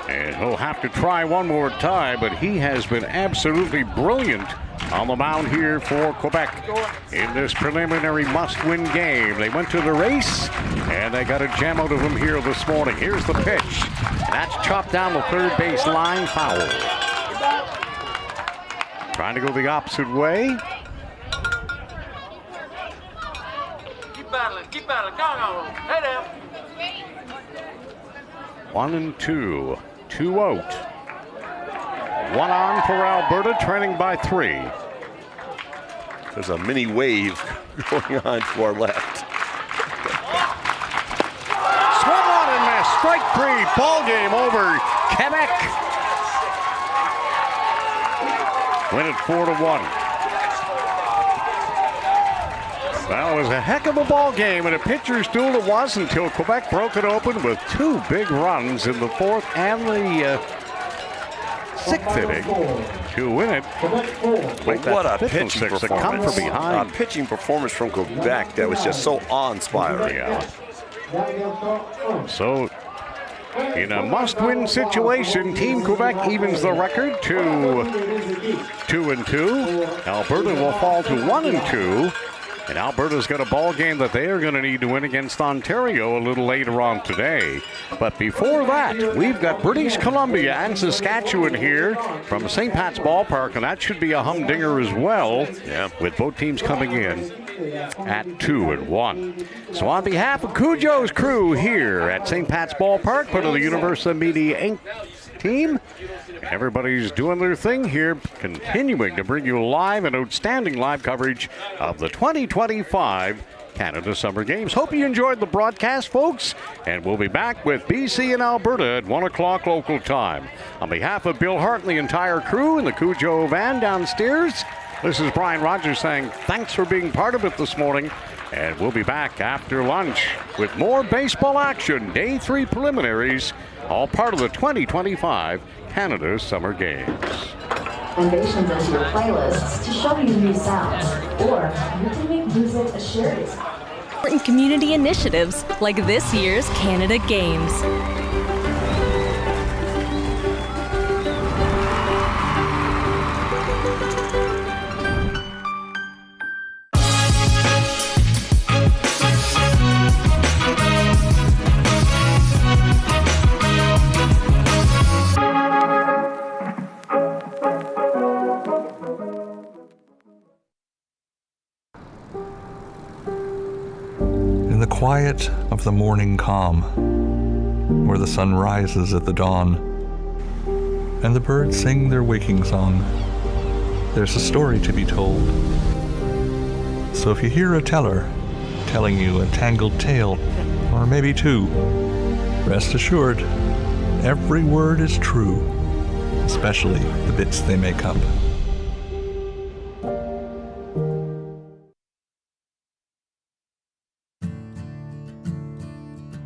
And he'll have to try one more time, but he has been absolutely brilliant on the mound here for Quebec in this preliminary must-win game. They went to the race, and they got a gem out of him here this morning. Here's the pitch. That's chopped down the third base line, foul. Trying to go the opposite way. Keep battling, keep battling. Go on. Hey down. 1-2. 2 out. 1 on for Alberta, trailing by 3. There's a mini wave going on to our left. Swung on and missed. Strike 3. Ball game over. Quebec win it 4-1. That was a heck of a ball game, and a pitcher's duel it was until Quebec broke it open with 2 big runs in the 4th and the 6th inning to win it. What a pitching performance. Come from behind. A pitching performance from Quebec that was just so awe-inspiring. Yeah. So, in a must-win situation, Team Quebec evens the record to 2-2. Alberta will fall to 1-2. And Alberta's got a ball game that they are going to need to win against Ontario a little later on today. But before that, we've got British Columbia and Saskatchewan here from St. Pat's Ballpark, and that should be a humdinger as well, with both teams coming in at 2-1. So on behalf of Cujo's crew here at St. Pat's Ballpark, part of the Universal Media Inc. team, everybody's doing their thing here, continuing to bring you live and outstanding live coverage of the 2025 Canada Summer Games. Hope you enjoyed the broadcast, folks, and we'll be back with BC and Alberta at 1 o'clock local time. On behalf of Bill Hart and the entire crew and the Cujo van downstairs, this is Brian Rogers saying thanks for being part of it this morning, and we'll be back after lunch with more baseball action. Day 3 preliminaries, all part of the 2025 Canada Summer Games. Innovations into your playlists to show you new sounds, or you can make music a shared experience. Important community initiatives like this year's Canada Games. quiet of the morning calm, where the sun rises at the dawn, and the birds sing their waking song. There's a story to be told. So if you hear a teller telling you a tangled tale, or maybe two, rest assured, every word is true, especially the bits they make up.